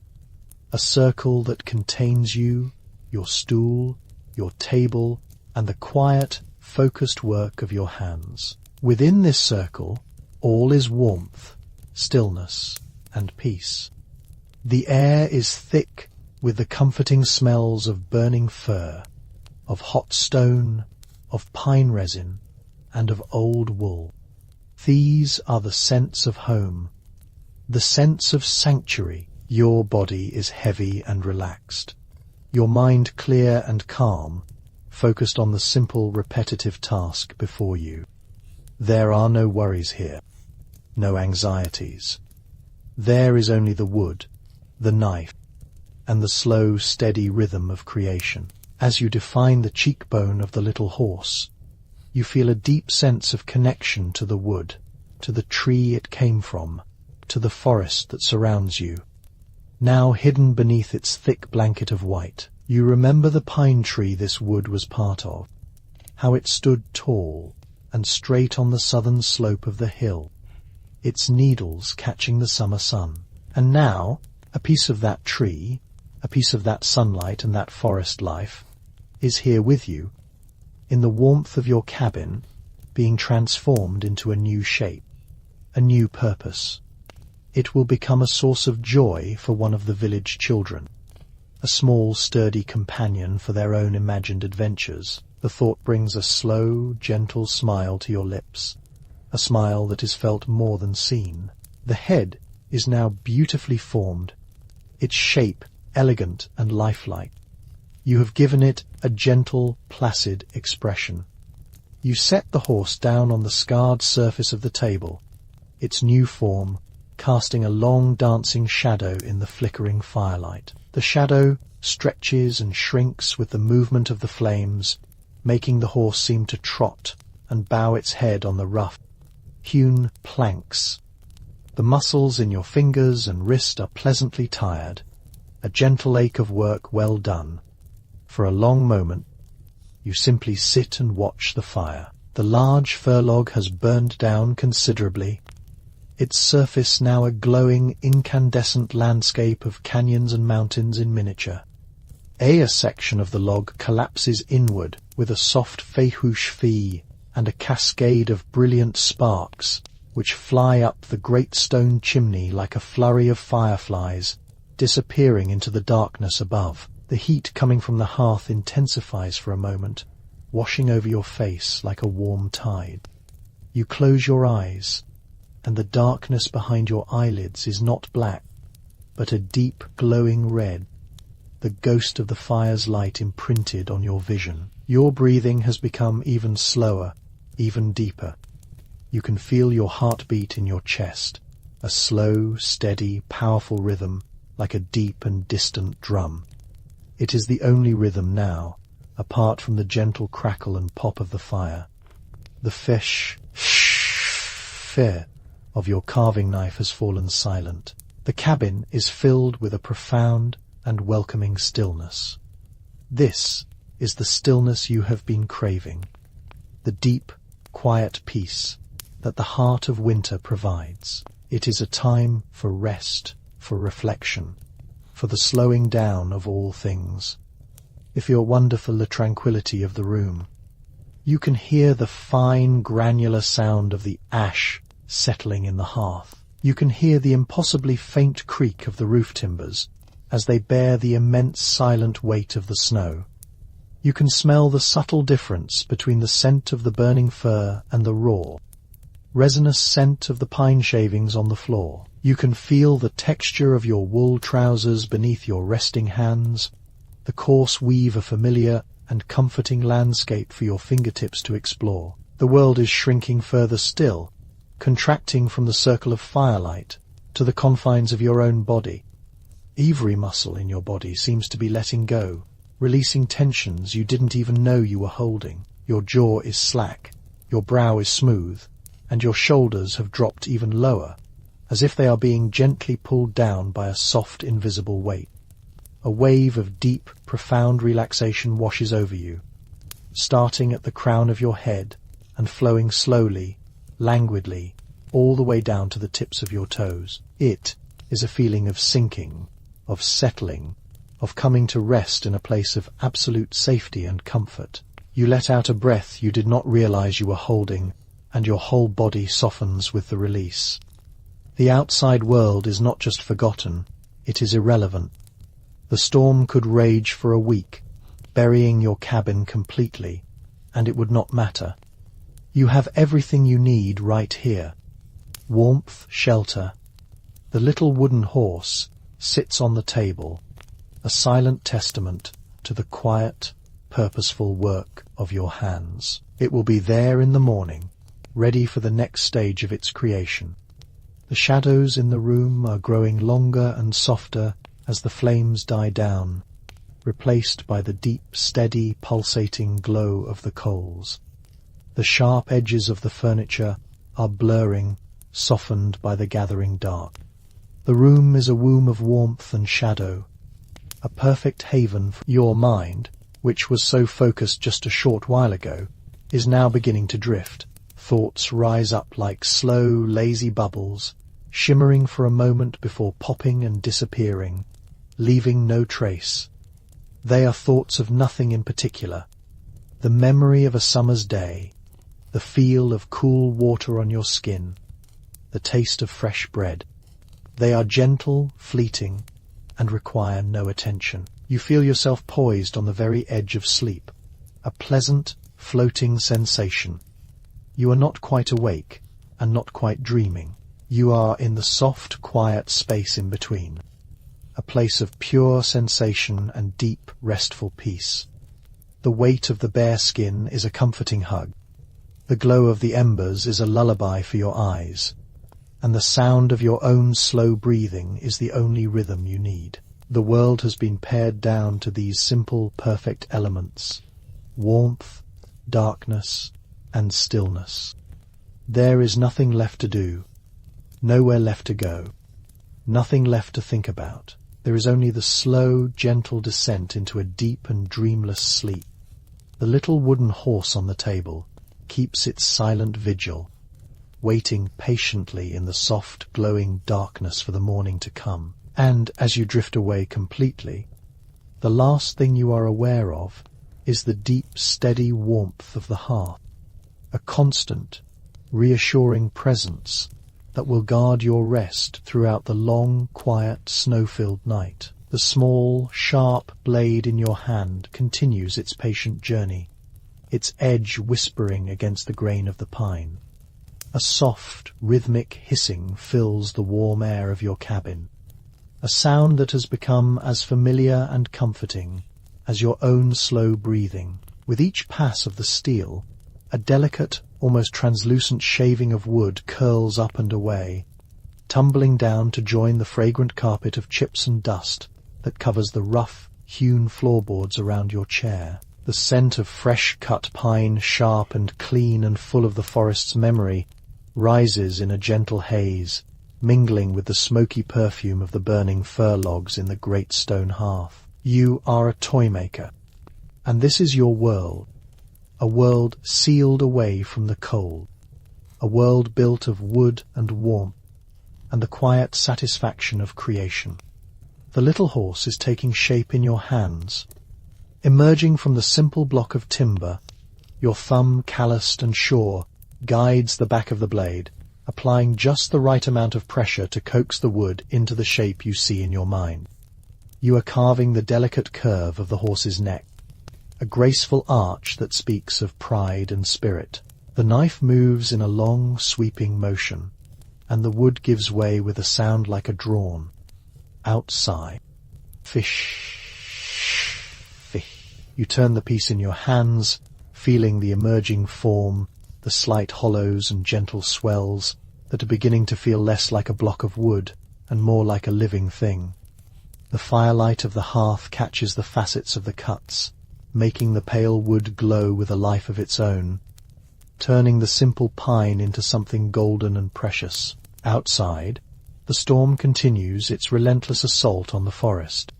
A circle that contains you, your stool, your table, and the quiet, focused work of your hands. Within this circle, all is warmth, stillness, and peace. The air is thick with the comforting smells of burning fir, of hot stone, of pine resin, and of old wool. These are the scents of home, the sense of sanctuary. Your body is heavy and relaxed, your mind clear and calm, focused on the simple, repetitive task before you. There are no worries here, no anxieties. There is only the wood, the knife, and the slow, steady rhythm of creation. As you define the cheekbone of the little horse, you feel a deep sense of connection to the wood, to the tree it came from, to the forest that surrounds you. Now hidden beneath its thick blanket of white, you remember the pine tree this wood was part of, how it stood tall and straight on the southern slope of the hill, its needles catching the summer sun. And now, a piece of that tree, a piece of that sunlight and that forest life, is here with you, in the warmth of your cabin, being transformed into a new shape, a new purpose. It will become a source of joy for one of the village children, a small, sturdy companion for their own imagined adventures. The thought brings a slow, gentle smile to your lips, a smile that is felt more than seen. The head is now beautifully formed, its shape elegant and lifelike. You have given it a gentle, placid expression. You set the horse down on the scarred surface of the table, its new form casting a long dancing shadow in the flickering firelight. The shadow stretches and shrinks with the movement of the flames, making the horse seem to trot and bow its head on the rough, hewn planks. The muscles in your fingers and wrist are pleasantly tired, a gentle ache of work well done. For a long moment, you simply sit and watch the fire. The large fir log has burned down considerably, its surface now a glowing, incandescent landscape of canyons and mountains in miniature. A section of the log collapses inward with a soft fehoosh fee and a cascade of brilliant sparks, which fly up the great stone chimney like a flurry of fireflies, disappearing into the darkness above. The heat coming from the hearth intensifies for a moment, washing over your face like a warm tide. You close your eyes, and the darkness behind your eyelids is not black, but a deep glowing red, the ghost of the fire's light imprinted on your vision. Your breathing has become even slower, even deeper. You can feel your heartbeat in your chest, a slow, steady, powerful rhythm like a deep and distant drum. It is the only rhythm now, apart from the gentle crackle and pop of the fire. The shhhhhh of your carving knife has fallen silent. The cabin is filled with a profound and welcoming stillness. This is the stillness you have been craving, the deep, quiet peace that the heart of winter provides. It is a time for rest, for reflection, for the slowing down of all things. If you wonder for the tranquility of the room, you can hear the fine, granular sound of the ash settling in the hearth. You can hear the impossibly faint creak of the roof timbers as they bear the immense silent weight of the snow. You can smell the subtle difference between the scent of the burning fir and the raw, resinous scent of the pine shavings on the floor. You can feel the texture of your wool trousers beneath your resting hands, the coarse weave a familiar and comforting landscape for your fingertips to explore. The world is shrinking further still, contracting from the circle of firelight to the confines of your own body. Every muscle in your body seems to be letting go, releasing tensions you didn't even know you were holding. Your jaw is slack, your brow is smooth, and your shoulders have dropped even lower, as if they are being gently pulled down by a soft, invisible weight. A wave of deep, profound relaxation washes over you, starting at the crown of your head and flowing slowly, languidly, all the way down to the tips of your toes. It is a feeling of sinking, of settling, of coming to rest in a place of absolute safety and comfort. You let out a breath you did not realize you were holding, and your whole body softens with the release. The outside world is not just forgotten, it is irrelevant. The storm could rage for a week, burying your cabin completely, and it would not matter. You have everything you need right here. Warmth, shelter. The little wooden horse sits on the table, a silent testament to the quiet, purposeful work of your hands. It will be there in the morning, ready for the next stage of its creation. The shadows in the room are growing longer and softer as the flames die down, replaced by the deep, steady, pulsating glow of the coals. The sharp edges of the furniture are blurring, softened by the gathering dark. The room is a womb of warmth and shadow, a perfect haven for your mind, which was so focused just a short while ago, is now beginning to drift. Thoughts rise up like slow, lazy bubbles, shimmering for a moment before popping and disappearing, leaving no trace. They are thoughts of nothing in particular. The memory of a summer's day, the feel of cool water on your skin, the taste of fresh bread. They are gentle, fleeting, and require no attention. You feel yourself poised on the very edge of sleep, a pleasant, floating sensation. You are not quite awake, and not quite dreaming. You are in the soft, quiet space in between, a place of pure sensation and deep, restful peace. The weight of the bearskin is a comforting hug. The glow of the embers is a lullaby for your eyes, and the sound of your own slow breathing is the only rhythm you need. The world has been pared down to these simple, perfect elements: warmth, darkness, and stillness. There is nothing left to do, nowhere left to go, nothing left to think about. There is only the slow, gentle descent into a deep and dreamless sleep. The little wooden horse on the table keeps its silent vigil, waiting patiently in the soft, glowing darkness for the morning to come. And as you drift away completely, the last thing you are aware of is the deep, steady warmth of the hearth, a constant, reassuring presence that will guard your rest throughout the long, quiet, snow-filled night. The small, sharp blade in your hand continues its patient journey, its edge whispering against the grain of the pine. A soft, rhythmic hissing fills the warm air of your cabin, a sound that has become as familiar and comforting as your own slow breathing. With each pass of the steel, a delicate, almost translucent shaving of wood curls up and away, tumbling down to join the fragrant carpet of chips and dust that covers the rough, hewn floorboards around your chair. The scent of fresh-cut pine, sharp and clean and full of the forest's memory, rises in a gentle haze, mingling with the smoky perfume of the burning fir logs in the great stone hearth. You are a toy maker, and this is your world, a world sealed away from the cold, a world built of wood and warmth, and the quiet satisfaction of creation. The little horse is taking shape in your hands. Emerging from the simple block of timber, your thumb, calloused and sure, guides the back of the blade, applying just the right amount of pressure to coax the wood into the shape you see in your mind. You are carving the delicate curve of the horse's neck, a graceful arch that speaks of pride and spirit. The knife moves in a long, sweeping motion, and the wood gives way with a sound like a drawn, outside. Fish, fish. You turn the piece in your hands, feeling the emerging form, the slight hollows and gentle swells that are beginning to feel less like a block of wood and more like a living thing. The firelight of the hearth catches the facets of the cuts, making the pale wood glow with a life of its own, turning the simple pine into something golden and precious. Outside, the storm continues its relentless assault on the forest,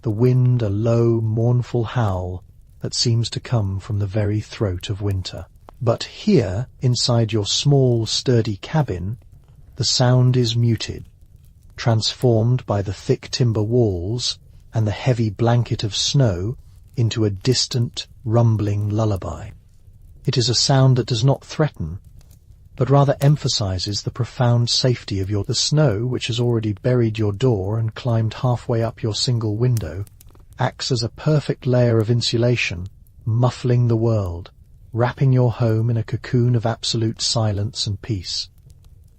the wind a low, mournful howl that seems to come from the very throat of winter. But here, inside your small, sturdy cabin, the sound is muted, transformed by the thick timber walls and the heavy blanket of snow into a distant, rumbling lullaby. It is a sound that does not threaten, but rather emphasizes the profound safety of the snow, which has already buried your door and climbed halfway up your single window, acts as a perfect layer of insulation, muffling the world, wrapping your home in a cocoon of absolute silence and peace.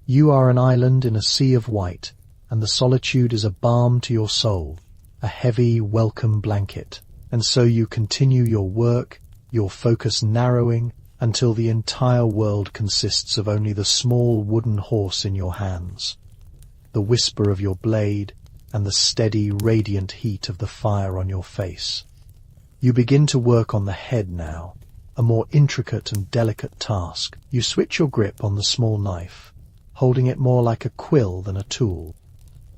You are an island in a sea of white, and the solitude is a balm to your soul, a heavy, welcome blanket. And so you continue your work, your focus narrowing, until the entire world consists of only the small wooden horse in your hands, the whisper of your blade, and the steady, radiant heat of the fire on your face. You begin to work on the head now, a more intricate and delicate task. You switch your grip on the small knife, holding it more like a quill than a tool,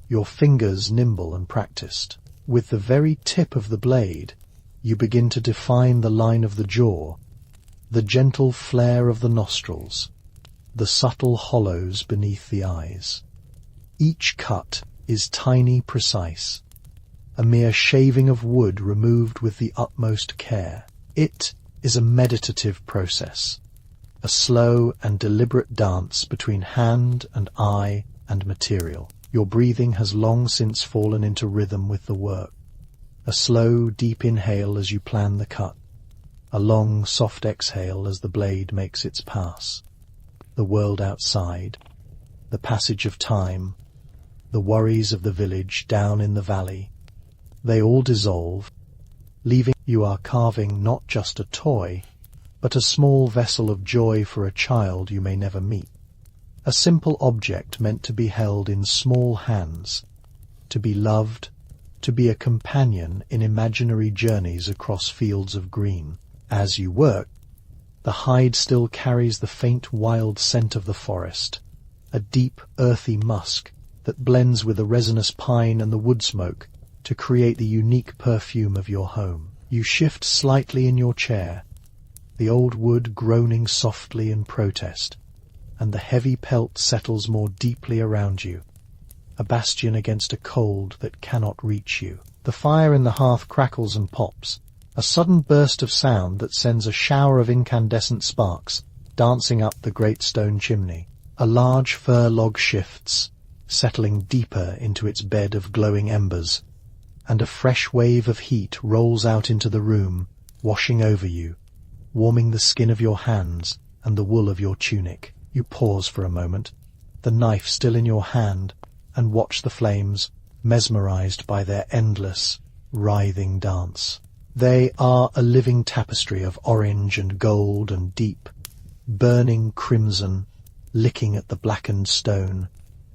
your fingers nimble and practiced. With the very tip of the blade, you begin to define the line of the jaw, the gentle flare of the nostrils, the subtle hollows beneath the eyes. Each cut is tiny, precise, a mere shaving of wood removed with the utmost care. It is a meditative process, a slow and deliberate dance between hand and eye and material. Your breathing has long since fallen into rhythm with the work. A slow, deep inhale as you plan the cut, a long, soft exhale as the blade makes its pass. The world outside, the passage of time, the worries of the village down in the valley, they all dissolve, leaving you are carving not just a toy, but a small vessel of joy for a child you may never meet. A simple object meant to be held in small hands, to be loved, to be a companion in imaginary journeys across fields of green. As you work, the hide still carries the faint wild scent of the forest, a deep earthy musk that blends with the resinous pine and the wood smoke to create the unique perfume of your home. You shift slightly in your chair, the old wood groaning softly in protest, and the heavy pelt settles more deeply around you, a bastion against a cold that cannot reach you. The fire in the hearth crackles and pops, a sudden burst of sound that sends a shower of incandescent sparks dancing up the great stone chimney. A large fir log shifts, settling deeper into its bed of glowing embers, and a fresh wave of heat rolls out into the room, washing over you, warming the skin of your hands and the wool of your tunic. You pause for a moment, the knife still in your hand, and watch the flames, mesmerized by their endless, writhing dance. They are a living tapestry of orange and gold and deep, burning crimson, licking at the blackened stone,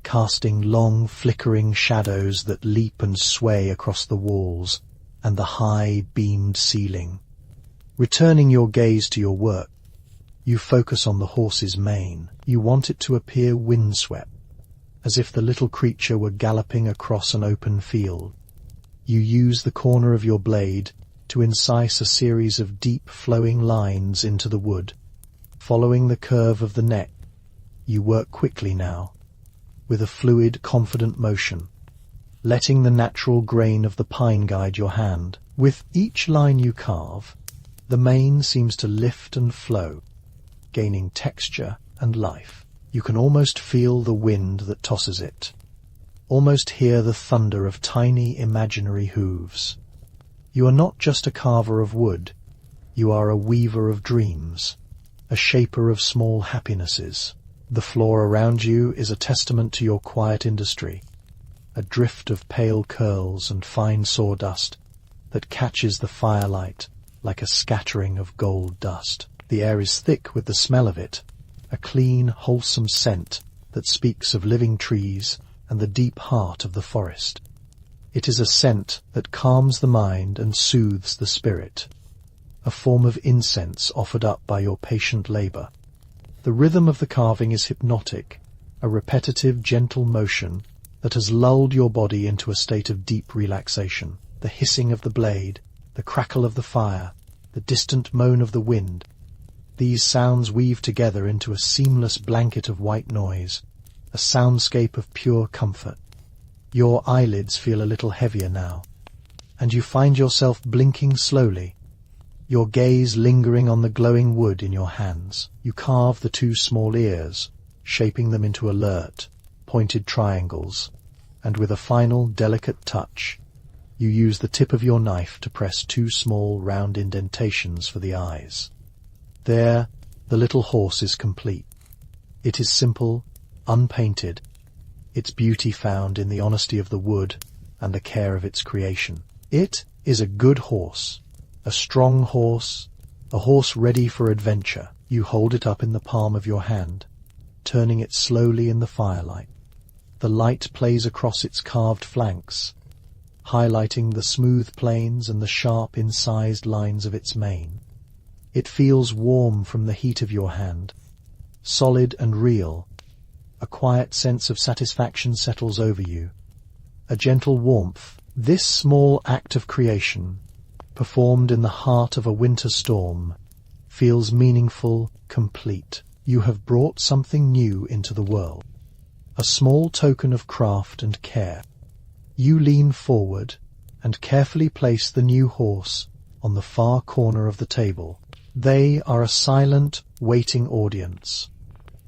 casting long flickering shadows that leap and sway across the walls and the high beamed ceiling. Returning your gaze to your work, you focus on the horse's mane. You want it to appear windswept, as if the little creature were galloping across an open field. You use the corner of your blade to incise a series of deep flowing lines into the wood. Following the curve of the neck, you work quickly now, with a fluid, confident motion, letting the natural grain of the pine guide your hand. With each line you carve, the mane seems to lift and flow, gaining texture and life. You can almost feel the wind that tosses it, almost hear the thunder of tiny imaginary hooves. You are not just a carver of wood, you are a weaver of dreams, a shaper of small happinesses. The floor around you is a testament to your quiet industry, a drift of pale curls and fine sawdust that catches the firelight like a scattering of gold dust. The air is thick with the smell of it, a clean, wholesome scent that speaks of living trees and the deep heart of the forest. It is a scent that calms the mind and soothes the spirit, a form of incense offered up by your patient labor. The rhythm of the carving is hypnotic, a repetitive, gentle motion that has lulled your body into a state of deep relaxation. The hissing of the blade, the crackle of the fire, the distant moan of the wind, these sounds weave together into a seamless blanket of white noise, a soundscape of pure comfort. Your eyelids feel a little heavier now, and you find yourself blinking slowly, your gaze lingering on the glowing wood in your hands. You carve the two small ears, shaping them into alert, pointed triangles, and with a final, delicate touch, you use the tip of your knife to press two small, round indentations for the eyes. There, the little horse is complete. It is simple, unpainted, its beauty found in the honesty of the wood and the care of its creation. It is a good horse, a strong horse, a horse ready for adventure. You hold it up in the palm of your hand, turning it slowly in the firelight. The light plays across its carved flanks, highlighting the smooth planes and the sharp incised lines of its mane. It feels warm from the heat of your hand, solid and real. A quiet sense of satisfaction settles over you, a gentle warmth. This small act of creation, performed in the heart of a winter storm, feels meaningful, complete. You have brought something new into the world, a small token of craft and care. You lean forward and carefully place the new horse on the far corner of the table. They are a silent, waiting audience,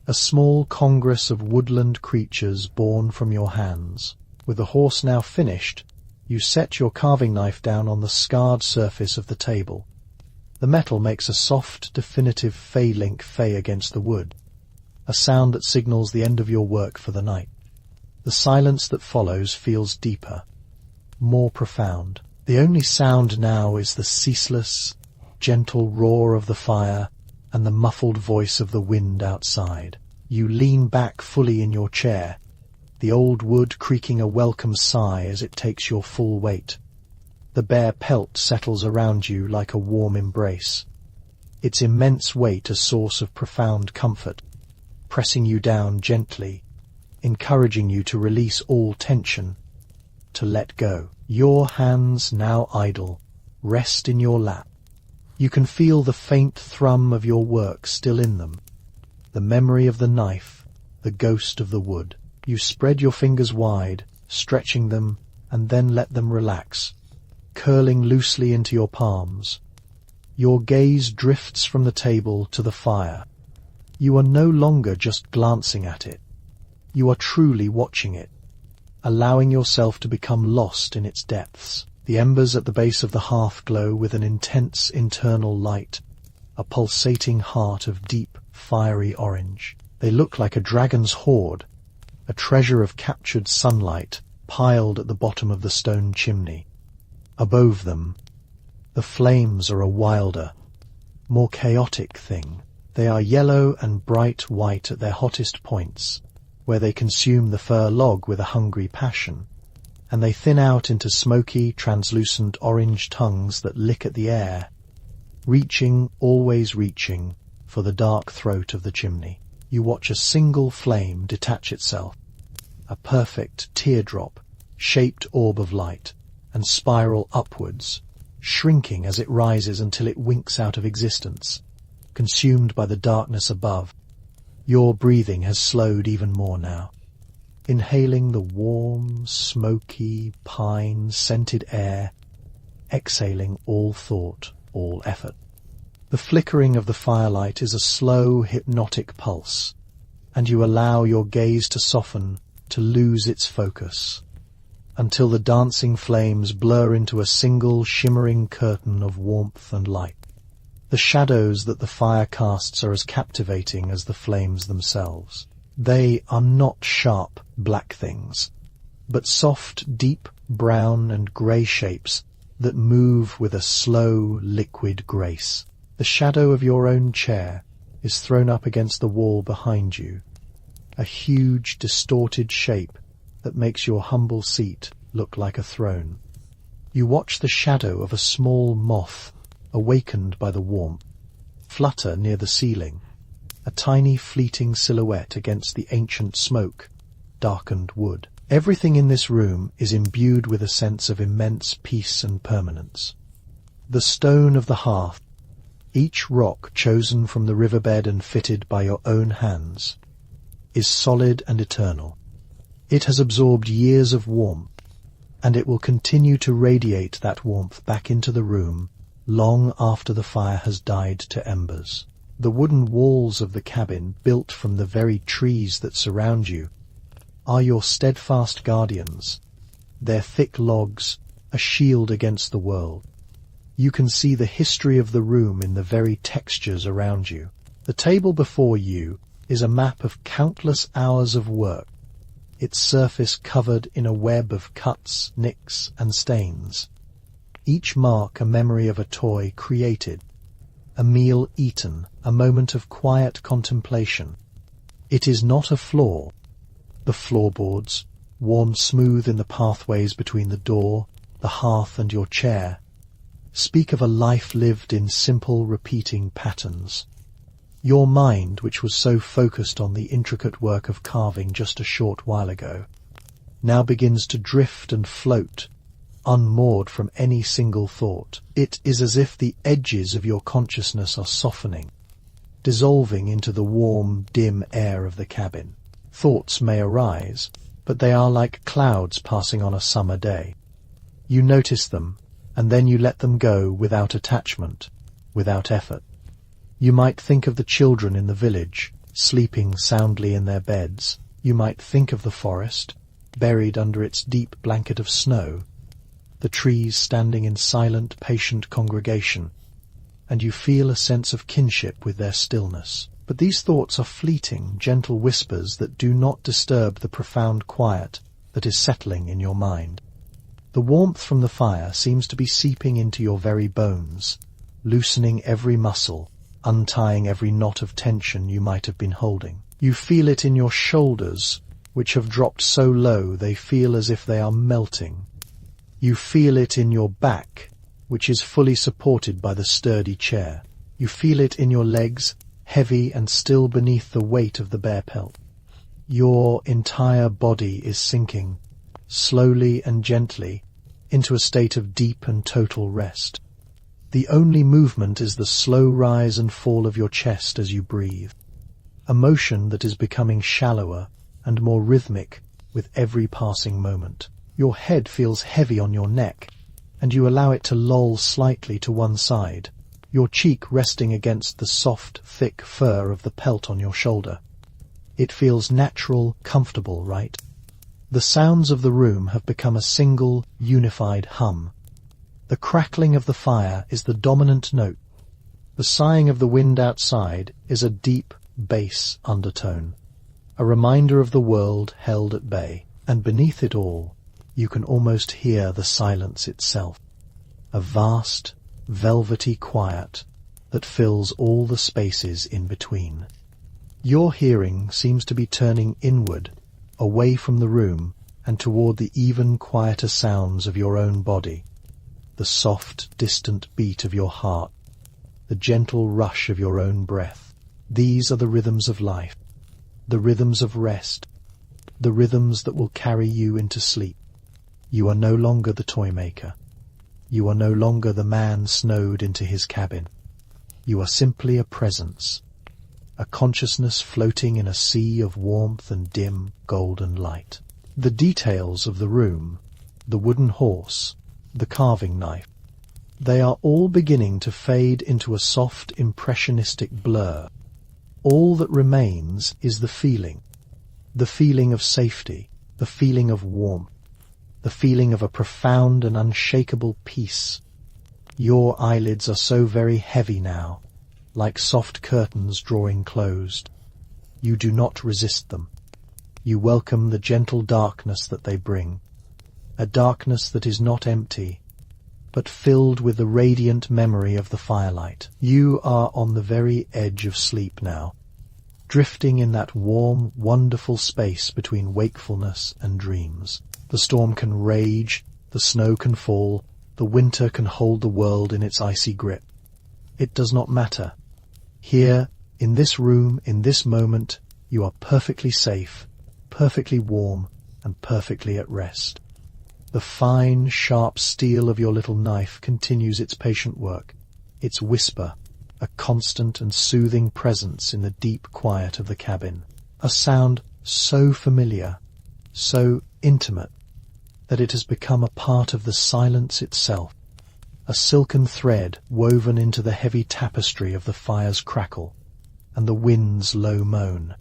a small congress of woodland creatures born from your hands. With the horse now finished, you set your carving knife down on the scarred surface of the table. The metal makes a soft, definitive fey-link fey against the wood, a sound that signals the end of your work for the night. The silence that follows feels deeper, more profound. The only sound now is the ceaseless, gentle roar of the fire and the muffled voice of the wind outside. You lean back fully in your chair, the old wood creaking a welcome sigh as it takes your full weight. The bare pelt settles around you like a warm embrace, its immense weight a source of profound comfort, pressing you down gently, encouraging you to release all tension, to let go. Your hands, now idle, rest in your lap. You can feel the faint thrum of your work still in them, the memory of the knife, the ghost of the wood. You spread your fingers wide, stretching them, and then let them relax, curling loosely into your palms. Your gaze drifts from the table to the fire. You are no longer just glancing at it. You are truly watching it, allowing yourself to become lost in its depths. The embers at the base of the hearth glow with an intense internal light, a pulsating heart of deep, fiery orange. They look like a dragon's hoard, a treasure of captured sunlight piled at the bottom of the stone chimney. Above them, the flames are a wilder, more chaotic thing. They are yellow and bright white at their hottest points, where they consume the fir log with a hungry passion, and they thin out into smoky, translucent orange tongues that lick at the air, reaching, always reaching, for the dark throat of the chimney. You watch a single flame detach itself, a perfect teardrop-shaped orb of light, and spiral upwards, shrinking as it rises until it winks out of existence, consumed by the darkness above. Your breathing has slowed even more now, inhaling the warm, smoky, pine-scented air, exhaling all thought, all effort. The flickering of the firelight is a slow, hypnotic pulse, and you allow your gaze to soften, to lose its focus, until the dancing flames blur into a single shimmering curtain of warmth and light. The shadows that the fire casts are as captivating as the flames themselves. They are not sharp, black things, but soft, deep brown and grey shapes that move with a slow, liquid grace. The shadow of your own chair is thrown up against the wall behind you, a huge, distorted shape that makes your humble seat look like a throne. You watch the shadow of a small moth, awakened by the warmth, flutter near the ceiling, a tiny fleeting silhouette against the ancient smoke, darkened wood. Everything in this room is imbued with a sense of immense peace and permanence. The stone of the hearth, each rock chosen from the riverbed and fitted by your own hands, is solid and eternal. It has absorbed years of warmth, and it will continue to radiate that warmth back into the room long after the fire has died to embers. The wooden walls of the cabin, built from the very trees that surround you, are your steadfast guardians, their thick logs a shield against the world. You can see the history of the room in the very textures around you. The table before you is a map of countless hours of work, its surface covered in a web of cuts, nicks, and stains. Each mark a memory of a toy created, a meal eaten, a moment of quiet contemplation. It is not a flaw. The floorboards, worn smooth in the pathways between the door, the hearth, and your chair, speak of a life lived in simple, repeating patterns. Your mind, which was so focused on the intricate work of carving just a short while ago, now begins to drift and float, unmoored from any single thought. It is as if the edges of your consciousness are softening, dissolving into the warm, dim air of the cabin. Thoughts may arise, but they are like clouds passing on a summer day. You notice them, and then you let them go without attachment, without effort. You might think of the children in the village, sleeping soundly in their beds. You might think of the forest, buried under its deep blanket of snow, the trees standing in silent, patient congregation, and you feel a sense of kinship with their stillness. But these thoughts are fleeting, gentle whispers that do not disturb the profound quiet that is settling in your mind. The warmth from the fire seems to be seeping into your very bones, loosening every muscle, untying every knot of tension you might have been holding. You feel it in your shoulders, which have dropped so low they feel as if they are melting. You feel it in your back, which is fully supported by the sturdy chair. You feel it in your legs, heavy and still beneath the weight of the bear pelt. Your entire body is sinking, slowly and gently, into a state of deep and total rest. The only movement is the slow rise and fall of your chest as you breathe. a motion that is becoming shallower and more rhythmic with every passing moment. Your head feels heavy on your neck, and you allow it to loll slightly to one side, your cheek resting against the soft, thick fur of the pelt on your shoulder. It feels natural, comfortable, right? The sounds of the room have become a single, unified hum. The crackling of the fire is the dominant note. The sighing of the wind outside is a deep bass undertone, a reminder of the world held at bay. And beneath it all, you can almost hear the silence itself, a vast, velvety quiet that fills all the spaces in between. Your hearing seems to be turning inward, away from the room and toward the even quieter sounds of your own body, the soft, distant beat of your heart, the gentle rush of your own breath. These are the rhythms of life, the rhythms of rest, the rhythms that will carry you into sleep. You are no longer the toy maker. You are no longer the man snowed into his cabin. You are simply a presence, a consciousness floating in a sea of warmth and dim, golden light. The details of the room, the wooden horse, the carving knife, they are all beginning to fade into a soft, impressionistic blur. All that remains is the feeling of safety, the feeling of warmth, the feeling of a profound and unshakable peace. Your eyelids are so very heavy now, like soft curtains drawing closed. You do not resist them. You welcome the gentle darkness that they bring, a darkness that is not empty, but filled with the radiant memory of the firelight. You are on the very edge of sleep now, drifting in that warm, wonderful space between wakefulness and dreams. The storm can rage, the snow can fall, the winter can hold the world in its icy grip. It does not matter. Here, in this room, in this moment, you are perfectly safe, perfectly warm, and perfectly at rest. The fine, sharp steel of your little knife continues its patient work, its whisper, a constant and soothing presence in the deep quiet of the cabin. A sound so familiar, so intimate, that it has become a part of the silence itself, a silken thread woven into the heavy tapestry of the fire's crackle and the wind's low moan.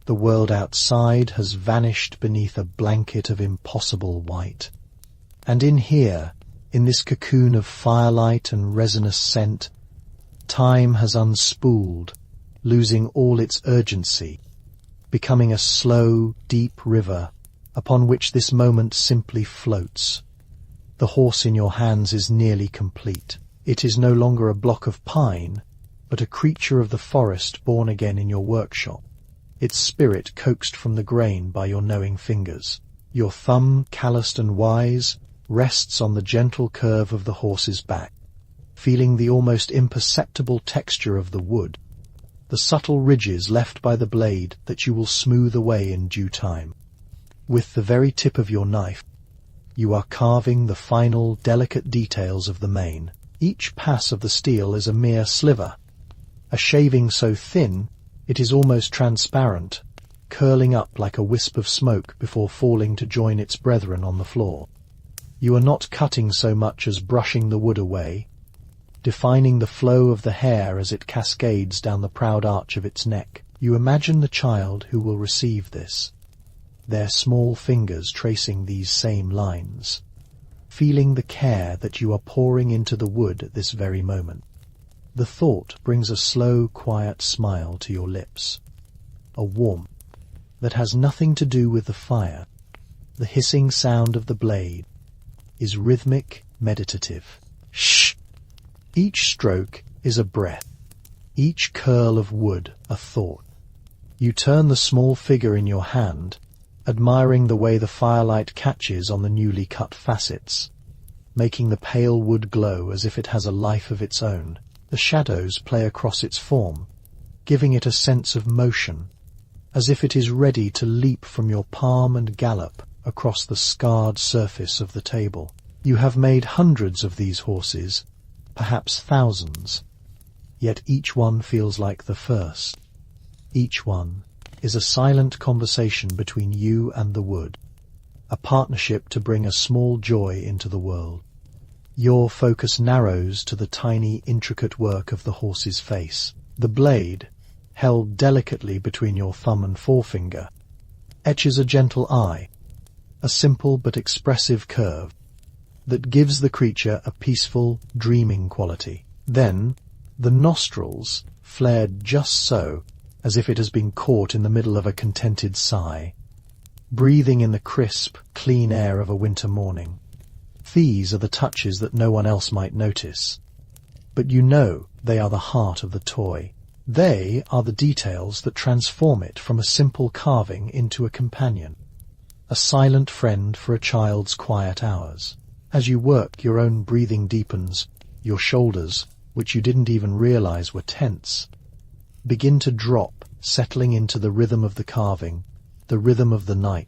The world outside has vanished beneath a blanket of impossible white. And in here, in this cocoon of firelight and resinous scent, time has unspooled, losing all its urgency, becoming a slow, deep river upon which this moment simply floats. The horse in your hands is nearly complete. It is no longer a block of pine, but a creature of the forest born again in your workshop, its spirit coaxed from the grain by your knowing fingers. Your thumb, calloused and wise, rests on the gentle curve of the horse's back, feeling the almost imperceptible texture of the wood, the subtle ridges left by the blade that you will smooth away in due time. With the very tip of your knife, you are carving the final, delicate details of the mane. Each pass of the steel is a mere sliver, a shaving so thin it is almost transparent, curling up like a wisp of smoke before falling to join its brethren on the floor. You are not cutting so much as brushing the wood away, defining the flow of the hair as it cascades down the proud arch of its neck. You imagine the child who will receive this, their small fingers tracing these same lines, feeling the care that you are pouring into the wood at this very moment. The thought brings a slow, quiet smile to your lips, a warmth that has nothing to do with the fire. The hissing sound of the blade is rhythmic, meditative. Shh! Each stroke is a breath, each curl of wood a thought. You turn the small figure in your hand, admiring the way the firelight catches on the newly cut facets, making the pale wood glow as if it has a life of its own. The shadows play across its form, giving it a sense of motion, as if it is ready to leap from your palm and gallop across the scarred surface of the table. You have made hundreds of these horses, perhaps thousands, yet each one feels like the first. Each one is a silent conversation between you and the wood, a partnership to bring a small joy into the world. Your focus narrows to the tiny, intricate work of the horse's face. The blade, held delicately between your thumb and forefinger, etches a gentle eye, a simple but expressive curve that gives the creature a peaceful, dreaming quality. Then, the nostrils, flared just so, as if it has been caught in the middle of a contented sigh, breathing in the crisp, clean air of a winter morning. These are the touches that no one else might notice, but you know they are the heart of the toy. They are the details that transform it from a simple carving into a companion, a silent friend for a child's quiet hours. As you work, your own breathing deepens. Your shoulders, which you didn't even realize were tense, begin to drop, settling into the rhythm of the carving, the rhythm of the night.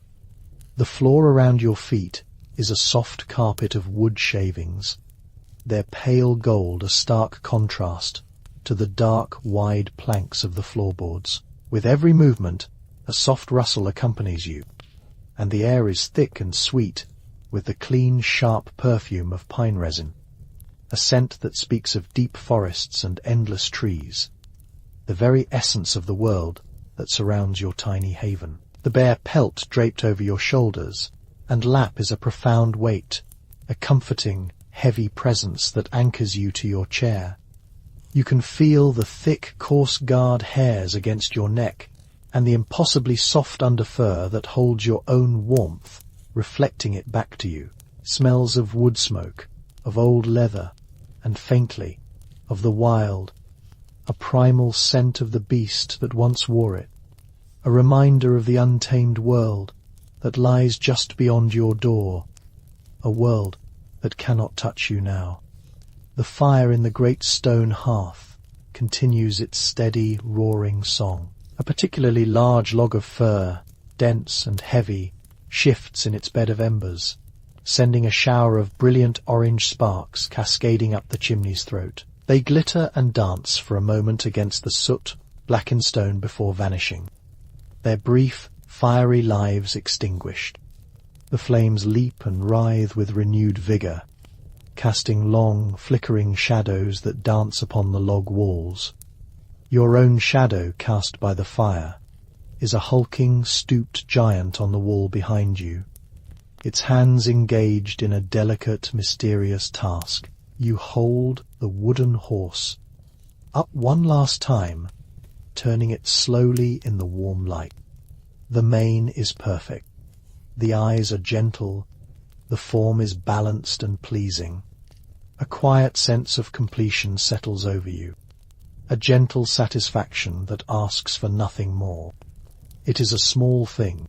The floor around your feet is a soft carpet of wood shavings, their pale gold a stark contrast to the dark, wide planks of the floorboards. With every movement, a soft rustle accompanies you, and the air is thick and sweet with the clean, sharp perfume of pine resin, a scent that speaks of deep forests and endless trees, the very essence of the world that surrounds your tiny haven. The bare pelt draped over your shoulders and lap is a profound weight, a comforting, heavy presence that anchors you to your chair. You can feel the thick, coarse guard hairs against your neck and the impossibly soft underfur that holds your own warmth, reflecting it back to you. Smells of wood smoke, of old leather, and faintly, of the wild, a primal scent of the beast that once wore it, a reminder of the untamed world that lies just beyond your door, a world that cannot touch you now. The fire in the great stone hearth continues its steady, roaring song. A particularly large log of fir, dense and heavy, shifts in its bed of embers, sending a shower of brilliant orange sparks cascading up the chimney's throat. They glitter and dance for a moment against the soot-blackened stone before vanishing, their brief, fiery lives extinguished. The flames leap and writhe with renewed vigour, casting long, flickering shadows that dance upon the log walls. Your own shadow cast by the fire is a hulking, stooped giant on the wall behind you, its hands engaged in a delicate, mysterious task. You hold the wooden horse up one last time, turning it slowly in the warm light. The mane is perfect, the eyes are gentle, the form is balanced and pleasing. A quiet sense of completion settles over you, a gentle satisfaction that asks for nothing more. It is a small thing,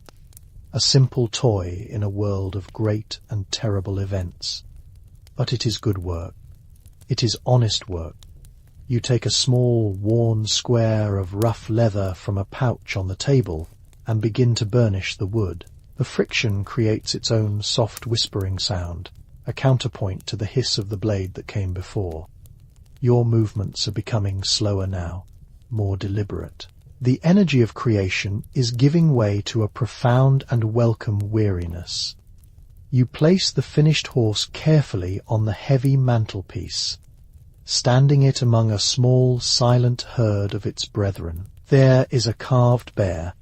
a simple toy in a world of great and terrible events. But it is good work. It is honest work. You take a small, worn square of rough leather from a pouch on the table and begin to burnish the wood. The friction creates its own soft whispering sound, a counterpoint to the hiss of the blade that came before. Your movements are becoming slower now, more deliberate. The energy of creation is giving way to a profound and welcome weariness. You place the finished horse carefully on the heavy mantelpiece, standing it among a small, silent herd of its brethren. There is a carved bear,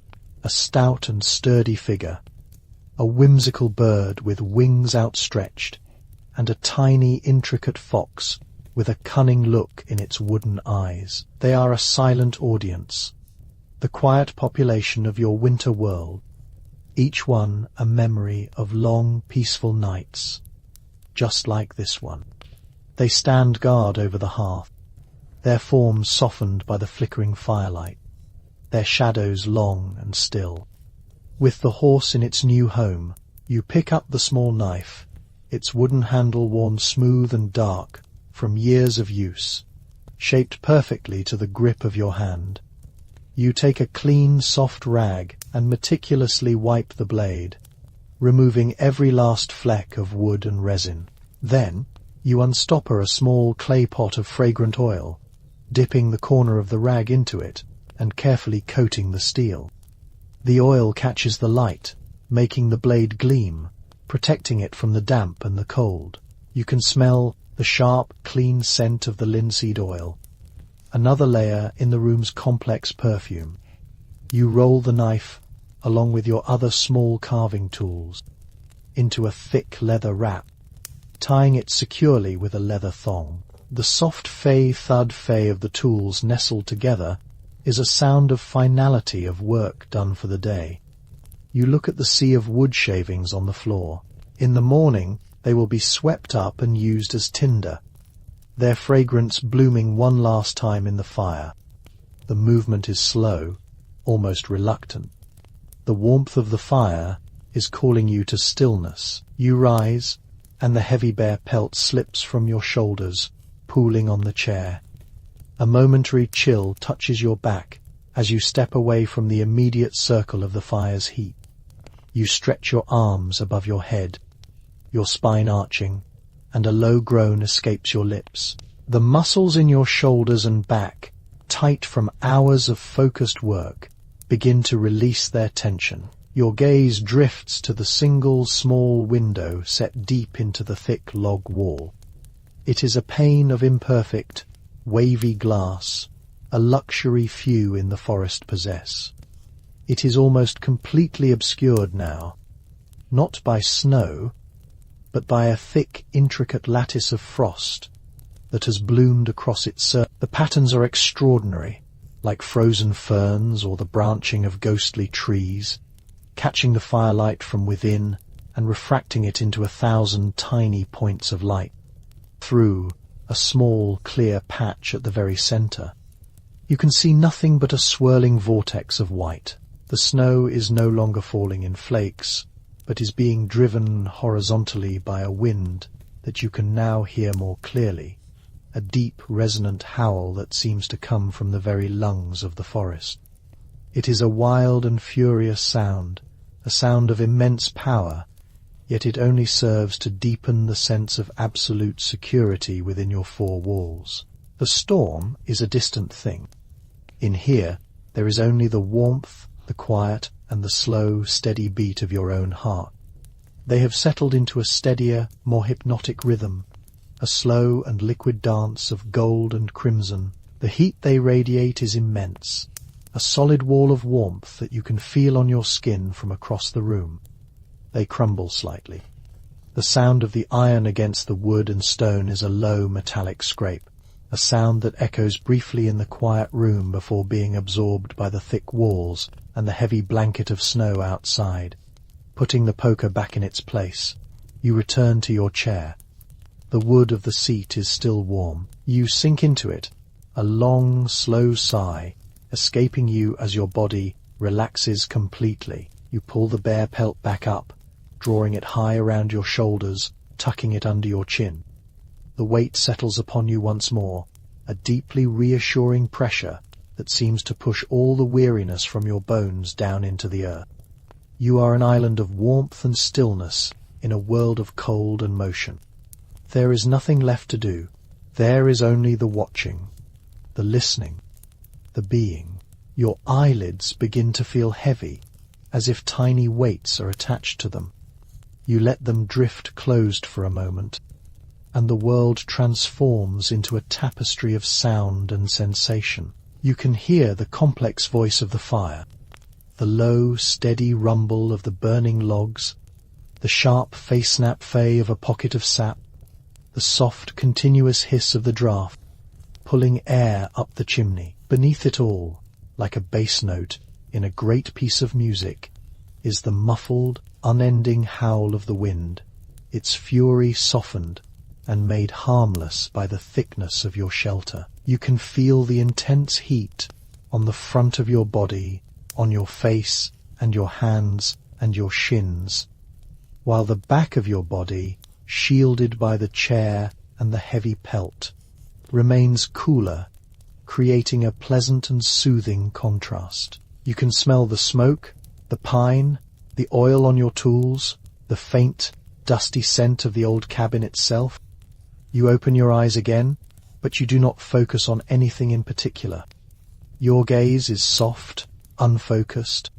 a stout and sturdy figure, a whimsical bird with wings outstretched, and a tiny, intricate fox with a cunning look in its wooden eyes. They are a silent audience, the quiet population of your winter world, each one a memory of long, peaceful nights, just like this one. They stand guard over the hearth, their forms softened by the flickering firelight, their shadows long and still. With the horse in its new home, you pick up the small knife, its wooden handle worn smooth and dark from years of use, shaped perfectly to the grip of your hand. You take a clean, soft rag and meticulously wipe the blade, removing every last fleck of wood and resin. Then, you unstopper a small clay pot of fragrant oil, dipping the corner of the rag into it and carefully coating the steel. The oil catches the light, making the blade gleam, protecting it from the damp and the cold. You can smell the sharp, clean scent of the linseed oil, another layer in the room's complex perfume. You roll the knife, along with your other small carving tools, into a thick leather wrap, tying it securely with a leather thong. The soft thud of the tools nestled together is a sound of finality of work done for the day. You look at the sea of wood shavings on the floor. In the morning, they will be swept up and used as tinder, their fragrance blooming one last time in the fire. The movement is slow, almost reluctant. The warmth of the fire is calling you to stillness. You rise, and the heavy bear pelt slips from your shoulders, pooling on the chair. A momentary chill touches your back as you step away from the immediate circle of the fire's heat. You stretch your arms above your head, your spine arching, and a low groan escapes your lips. The muscles in your shoulders and back, tight from hours of focused work, begin to release their tension. Your gaze drifts to the single small window set deep into the thick log wall. It is a pane of imperfect, wavy glass, a luxury few in the forest possess. It is almost completely obscured now, not by snow, but by a thick, intricate lattice of frost that has bloomed across its surface. The patterns are extraordinary, like frozen ferns or the branching of ghostly trees, catching the firelight from within and refracting it into 1,000 tiny points of light. Through a small, clear patch at the very center, you can see nothing but a swirling vortex of white. The snow is no longer falling in flakes, but is being driven horizontally by a wind that you can now hear more clearly, a deep, resonant howl that seems to come from the very lungs of the forest. It is a wild and furious sound, a sound of immense power, yet it only serves to deepen the sense of absolute security within your four walls. The storm is a distant thing. In here, there is only the warmth, the quiet, and the slow, steady beat of your own heart. They have settled into a steadier, more hypnotic rhythm, a slow and liquid dance of gold and crimson. The heat they radiate is immense, a solid wall of warmth that you can feel on your skin from across the room. They crumble slightly. The sound of the iron against the wood and stone is a low metallic scrape, a sound that echoes briefly in the quiet room before being absorbed by the thick walls and the heavy blanket of snow outside. Putting the poker back in its place, you return to your chair. The wood of the seat is still warm. You sink into it, a long, slow sigh escaping you as your body relaxes completely. You pull the bear pelt back up, drawing it high around your shoulders, tucking it under your chin. The weight settles upon you once more, a deeply reassuring pressure that seems to push all the weariness from your bones down into the earth. You are an island of warmth and stillness in a world of cold and motion. There is nothing left to do. There is only the watching, the listening, the being. Your eyelids begin to feel heavy, as if tiny weights are attached to them. You let them drift closed for a moment, and the world transforms into a tapestry of sound and sensation. You can hear the complex voice of the fire, the low, steady rumble of the burning logs, the sharp face-snap-fay of a pocket of sap, the soft, continuous hiss of the draft, pulling air up the chimney. Beneath it all, like a bass note in a great piece of music, is the muffled, unending howl of the wind, its fury softened and made harmless by the thickness of your shelter. You can feel the intense heat on the front of your body, on your face and your hands and your shins, while the back of your body, shielded by the chair and the heavy pelt, remains cooler, creating a pleasant and soothing contrast. You can smell the smoke, the pine, the oil on your tools, the faint, dusty scent of the old cabin itself. You open your eyes again, but you do not focus on anything in particular. Your gaze is soft, unfocused.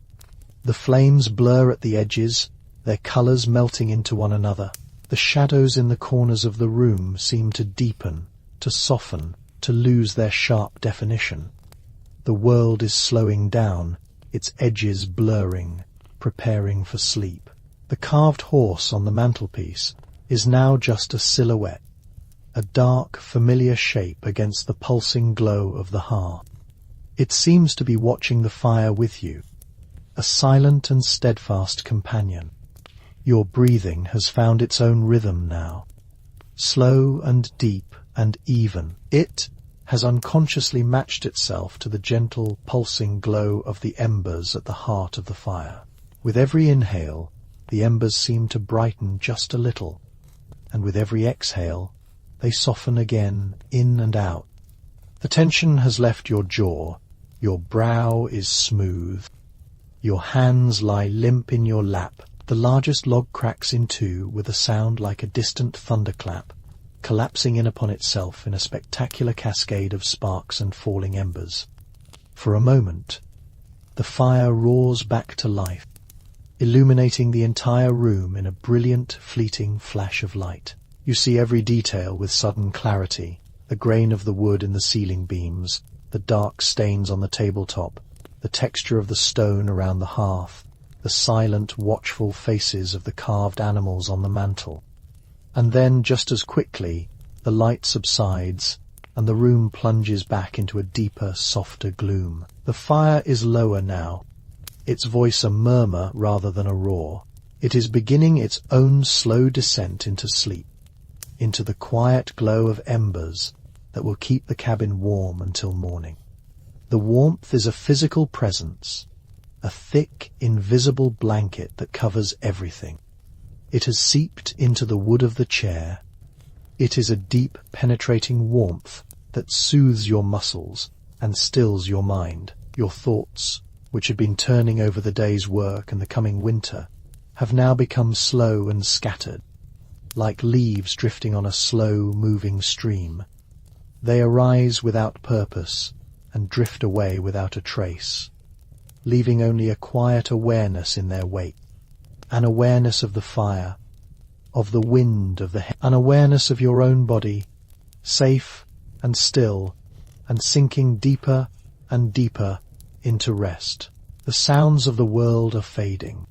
The flames blur at the edges, their colours melting into one another. The shadows in the corners of the room seem to deepen, to soften, to lose their sharp definition. The world is slowing down, its edges blurring, preparing for sleep. The carved horse on the mantelpiece is now just a silhouette, a dark, familiar shape against the pulsing glow of the hearth. It seems to be watching the fire with you, a silent and steadfast companion. Your breathing has found its own rhythm now, slow and deep and even. It has unconsciously matched itself to the gentle, pulsing glow of the embers at the heart of the fire. With every inhale, the embers seem to brighten just a little, and with every exhale, they soften again, in and out. The tension has left your jaw, your brow is smooth, your hands lie limp in your lap. The largest log cracks in two with a sound like a distant thunderclap, collapsing in upon itself in a spectacular cascade of sparks and falling embers. For a moment, the fire roars back to life, illuminating the entire room in a brilliant, fleeting flash of light. You see every detail with sudden clarity, the grain of the wood in the ceiling beams, the dark stains on the tabletop, the texture of the stone around the hearth, the silent, watchful faces of the carved animals on the mantel. And then, just as quickly, the light subsides, and the room plunges back into a deeper, softer gloom. The fire is lower now, its voice a murmur rather than a roar. It is beginning its own slow descent into sleep, into the quiet glow of embers that will keep the cabin warm until morning. The warmth is a physical presence, a thick, invisible blanket that covers everything. It has seeped into the wood of the chair. It is a deep, penetrating warmth that soothes your muscles and stills your mind. Your thoughts, which had been turning over the day's work and the coming winter, have now become slow and scattered, like leaves drifting on a slow-moving stream. They arise without purpose and drift away without a trace, leaving only a quiet awareness in their wake, an awareness of the fire, of the wind, an awareness of your own body, safe and still, and sinking deeper and deeper into rest. The sounds of the world are fading.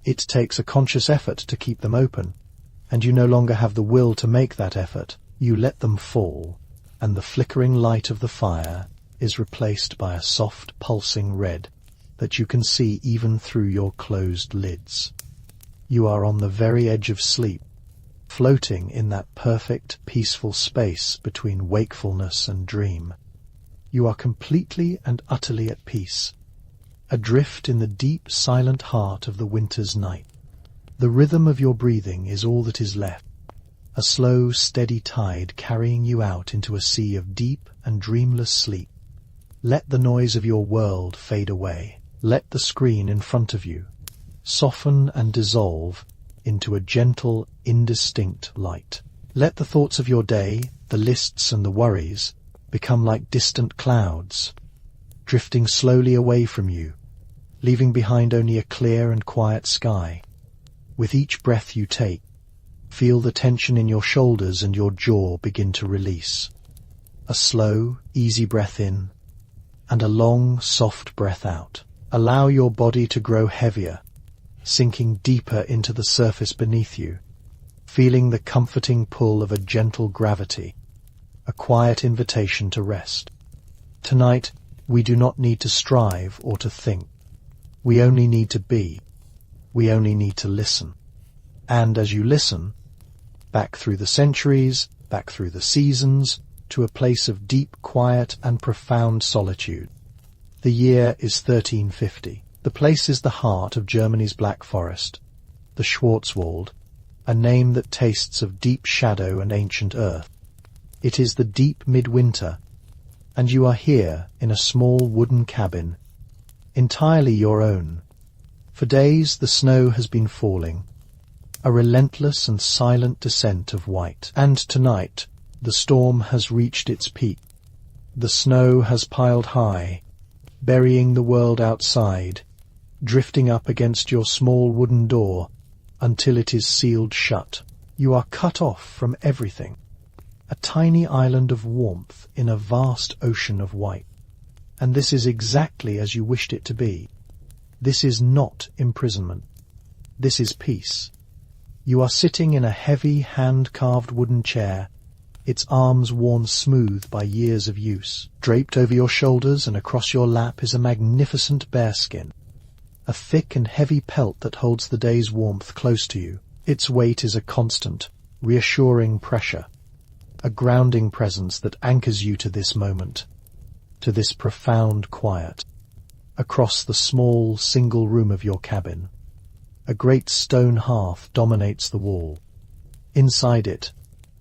It takes a conscious effort to keep them open, and you no longer have the will to make that effort. You let them fall, and the flickering light of the fire is replaced by a soft, pulsing red that you can see even through your closed lids. You are on the very edge of sleep, floating in that perfect, peaceful space between wakefulness and dream. You are completely and utterly at peace, adrift in the deep, silent heart of the winter's night. The rhythm of your breathing is all that is left, a slow, steady tide carrying you out into a sea of deep and dreamless sleep. Let the noise of your world fade away. Let the screen in front of you soften and dissolve into a gentle, indistinct light. Let the thoughts of your day, the lists and the worries, become like distant clouds, drifting slowly away from you, leaving behind only a clear and quiet sky. With each breath you take, feel the tension in your shoulders and your jaw begin to release. A slow, easy breath in, and a long, soft breath out. Allow your body to grow heavier, sinking deeper into the surface beneath you, feeling the comforting pull of a gentle gravity, a quiet invitation to rest. Tonight, we do not need to strive or to think. We only need to be. We only need to listen. And as you listen, back through the centuries, back through the seasons, to a place of deep quiet and profound solitude. The year is 1350. The place is the heart of Germany's Black Forest, the Schwarzwald, a name that tastes of deep shadow and ancient earth. It is the deep midwinter, and you are here in a small wooden cabin, entirely your own. For days the snow has been falling, a relentless and silent descent of white, and tonight the storm has reached its peak. The snow has piled high, burying the world outside, drifting up against your small wooden door until it is sealed shut. You are cut off from everything, a tiny island of warmth in a vast ocean of white. And this is exactly as you wished it to be. This is not imprisonment. This is peace. You are sitting in a heavy, hand-carved wooden chair, its arms worn smooth by years of use. Draped over your shoulders and across your lap is a magnificent bearskin, a thick and heavy pelt that holds the day's warmth close to you. Its weight is a constant, reassuring pressure, a grounding presence that anchors you to this moment, to this profound quiet. Across the small, single room of your cabin, a great stone hearth dominates the wall. Inside it,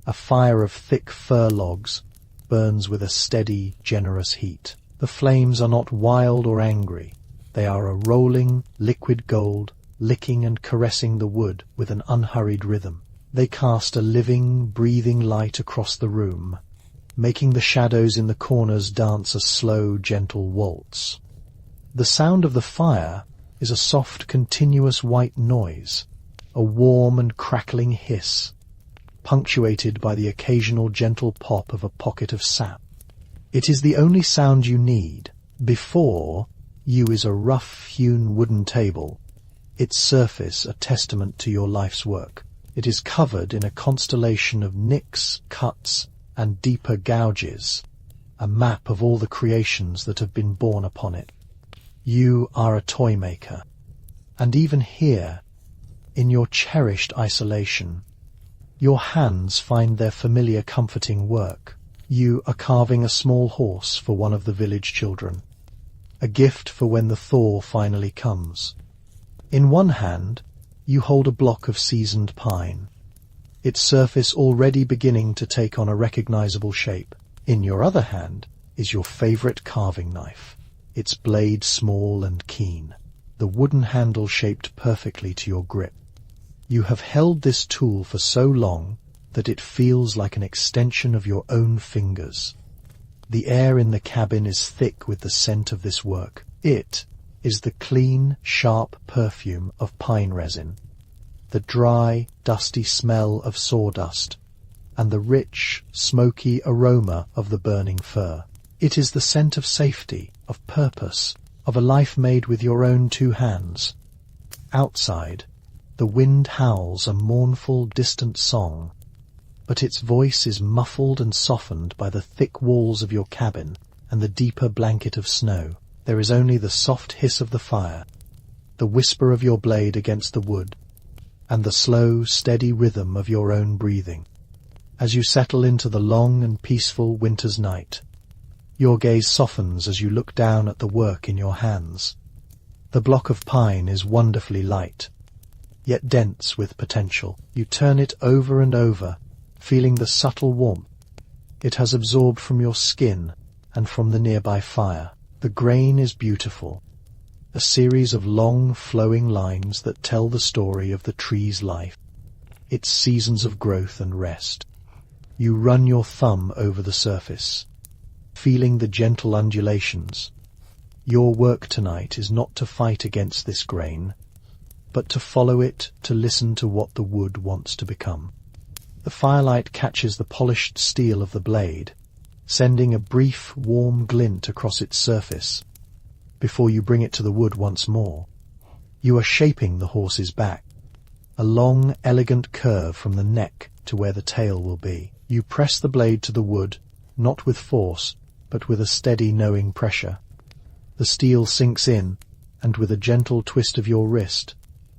a fire of thick fir logs burns with a steady, generous heat. The flames are not wild or angry. They are a rolling, liquid gold, licking and caressing the wood with an unhurried rhythm. They cast a living, breathing light across the room, making the shadows in the corners dance a slow, gentle waltz. The sound of the fire is a soft, continuous white noise, a warm and crackling hiss, punctuated by the occasional gentle pop of a pocket of sap. It is the only sound you need. Before you is a rough-hewn wooden table, its surface a testament to your life's work. It is covered in a constellation of nicks, cuts, and deeper gouges, a map of all the creations that have been born upon it. You are a toy maker, and even here, in your cherished isolation, your hands find their familiar comforting work. You are carving a small horse for one of the village children, a gift for when the thaw finally comes. In one hand, you hold a block of seasoned pine, its surface already beginning to take on a recognizable shape. In your other hand is your favorite carving knife, its blade small and keen, the wooden handle shaped perfectly to your grip. You have held this tool for so long that it feels like an extension of your own fingers. The air in the cabin is thick with the scent of this work. It is the clean, sharp perfume of pine resin, the dry, dusty smell of sawdust, and the rich, smoky aroma of the burning fir. It is the scent of safety, of purpose, of a life made with your own two hands. Outside, the wind howls a mournful, distant song, but its voice is muffled and softened by the thick walls of your cabin and the deeper blanket of snow. There is only the soft hiss of the fire, the whisper of your blade against the wood, and the slow, steady rhythm of your own breathing. As you settle into the long and peaceful winter's night, your gaze softens as you look down at the work in your hands. The block of pine is wonderfully light, yet dense with potential. You turn it over and over, feeling the subtle warmth it has absorbed from your skin and from the nearby fire. The grain is beautiful, a series of long, flowing lines that tell the story of the tree's life, its seasons of growth and rest. You run your thumb over the surface, feeling the gentle undulations. Your work tonight is not to fight against this grain, but to follow it, to listen to what the wood wants to become. The firelight catches the polished steel of the blade, sending a brief, warm glint across its surface, before you bring it to the wood once more. You are shaping the horse's back, a long, elegant curve from the neck to where the tail will be. You press the blade to the wood, not with force, but with a steady, knowing pressure. The steel sinks in, and with a gentle twist of your wrist,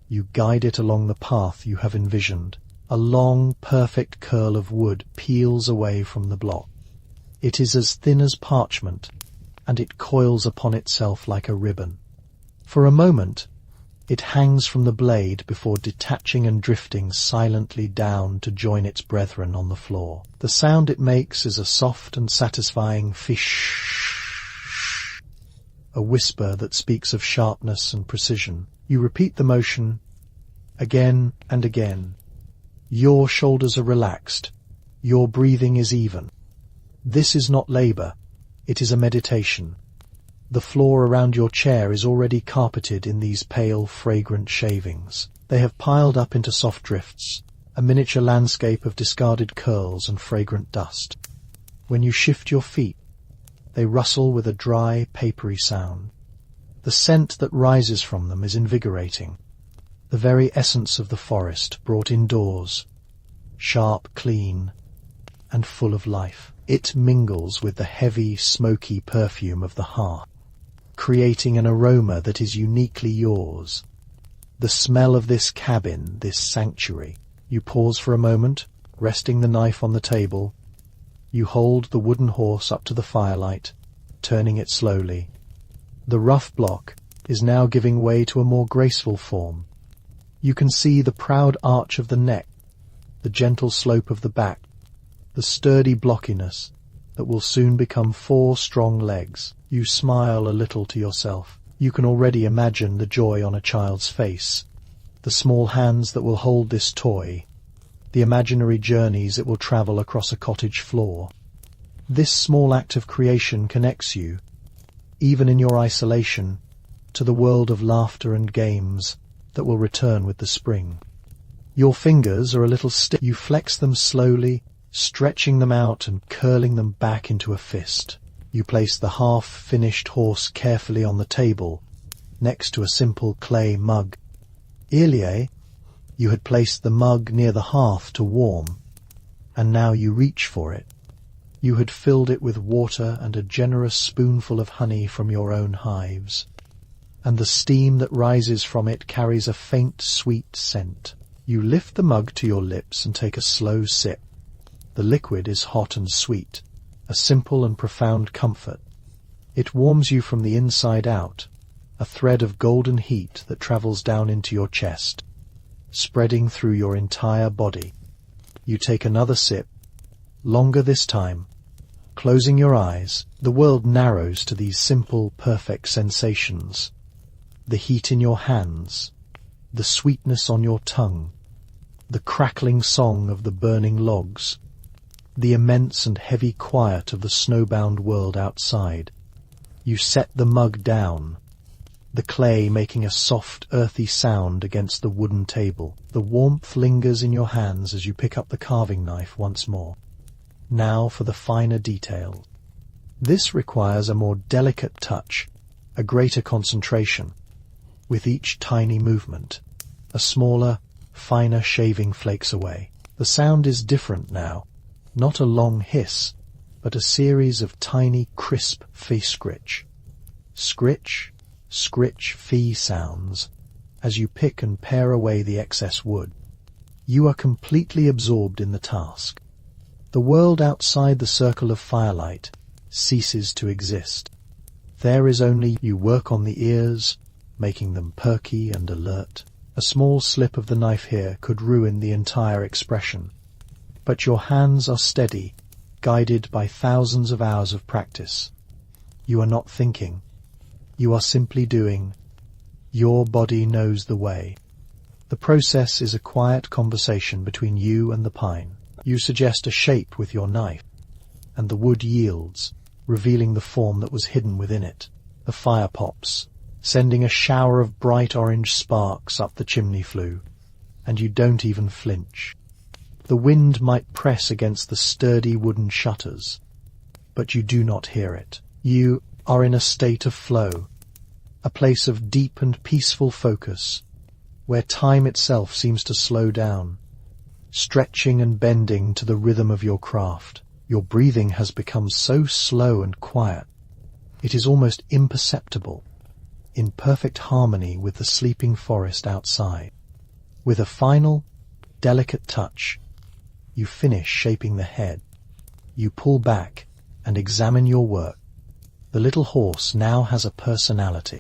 you guide it along the path you have envisioned. A long, perfect curl of wood peels away from the block. It is as thin as parchment, and it coils upon itself like a ribbon. For a moment, it hangs from the blade before detaching and drifting silently down to join its brethren on the floor. The sound it makes is a soft and satisfying fish, a whisper that speaks of sharpness and precision. You repeat the motion again and again. Your shoulders are relaxed. Your breathing is even. This is not labor. It is a meditation. The floor around your chair is already carpeted in these pale, fragrant shavings. They have piled up into soft drifts, a miniature landscape of discarded curls and fragrant dust. When you shift your feet, they rustle with a dry, papery sound. The scent that rises from them is invigorating, the very essence of the forest brought indoors, sharp, clean, and full of life. It mingles with the heavy, smoky perfume of the hearth, creating an aroma that is uniquely yours. The smell of this cabin, this sanctuary. You pause for a moment, resting the knife on the table. You hold the wooden horse up to the firelight, turning it slowly. The rough block is now giving way to a more graceful form. You can see the proud arch of the neck, the gentle slope of the back, the sturdy blockiness that will soon become 4 strong legs. You smile a little to yourself. You can already imagine the joy on a child's face, the small hands that will hold this toy, the imaginary journeys it will travel across a cottage floor. This small act of creation connects you, even in your isolation, to the world of laughter and games that will return with the spring. Your fingers are a little stiff. You flex them slowly, stretching them out and curling them back into a fist. You place the half-finished horse carefully on the table, next to a simple clay mug. Earlier, you had placed the mug near the hearth to warm, and now you reach for it. You had filled it with water and a generous spoonful of honey from your own hives, and the steam that rises from it carries a faint, sweet scent. You lift the mug to your lips and take a slow sip. The liquid is hot and sweet, a simple and profound comfort. It warms you from the inside out, a thread of golden heat that travels down into your chest, spreading through your entire body. You take another sip, longer this time. Closing your eyes, the world narrows to these simple, perfect sensations. The heat in your hands, the sweetness on your tongue, the crackling song of the burning logs, the immense and heavy quiet of the snowbound world outside. You set the mug down, the clay making a soft, earthy sound against the wooden table. The warmth lingers in your hands as you pick up the carving knife once more. Now for the finer details. This requires a more delicate touch, a greater concentration. With each tiny movement, a smaller, finer shaving flakes away. The sound is different now. Not a long hiss, but a series of tiny, crisp fee scritch. Scritch, scritch, fee sounds as you pick and pare away the excess wood. You are completely absorbed in the task. The world outside the circle of firelight ceases to exist. There is only you. Work on the ears, making them perky and alert. A small slip of the knife here could ruin the entire expression. But your hands are steady, guided by thousands of hours of practice. You are not thinking. You are simply doing. Your body knows the way. The process is a quiet conversation between you and the pine. You suggest a shape with your knife, and the wood yields, revealing the form that was hidden within it. The fire pops, sending a shower of bright orange sparks up the chimney flue, and you don't even flinch. The wind might press against the sturdy wooden shutters, but you do not hear it. You are in a state of flow, a place of deep and peaceful focus, where time itself seems to slow down, stretching and bending to the rhythm of your craft. Your breathing has become so slow and quiet, it is almost imperceptible, in perfect harmony with the sleeping forest outside. With a final, delicate touch, you finish shaping the head. You pull back and examine your work. The little horse now has a personality.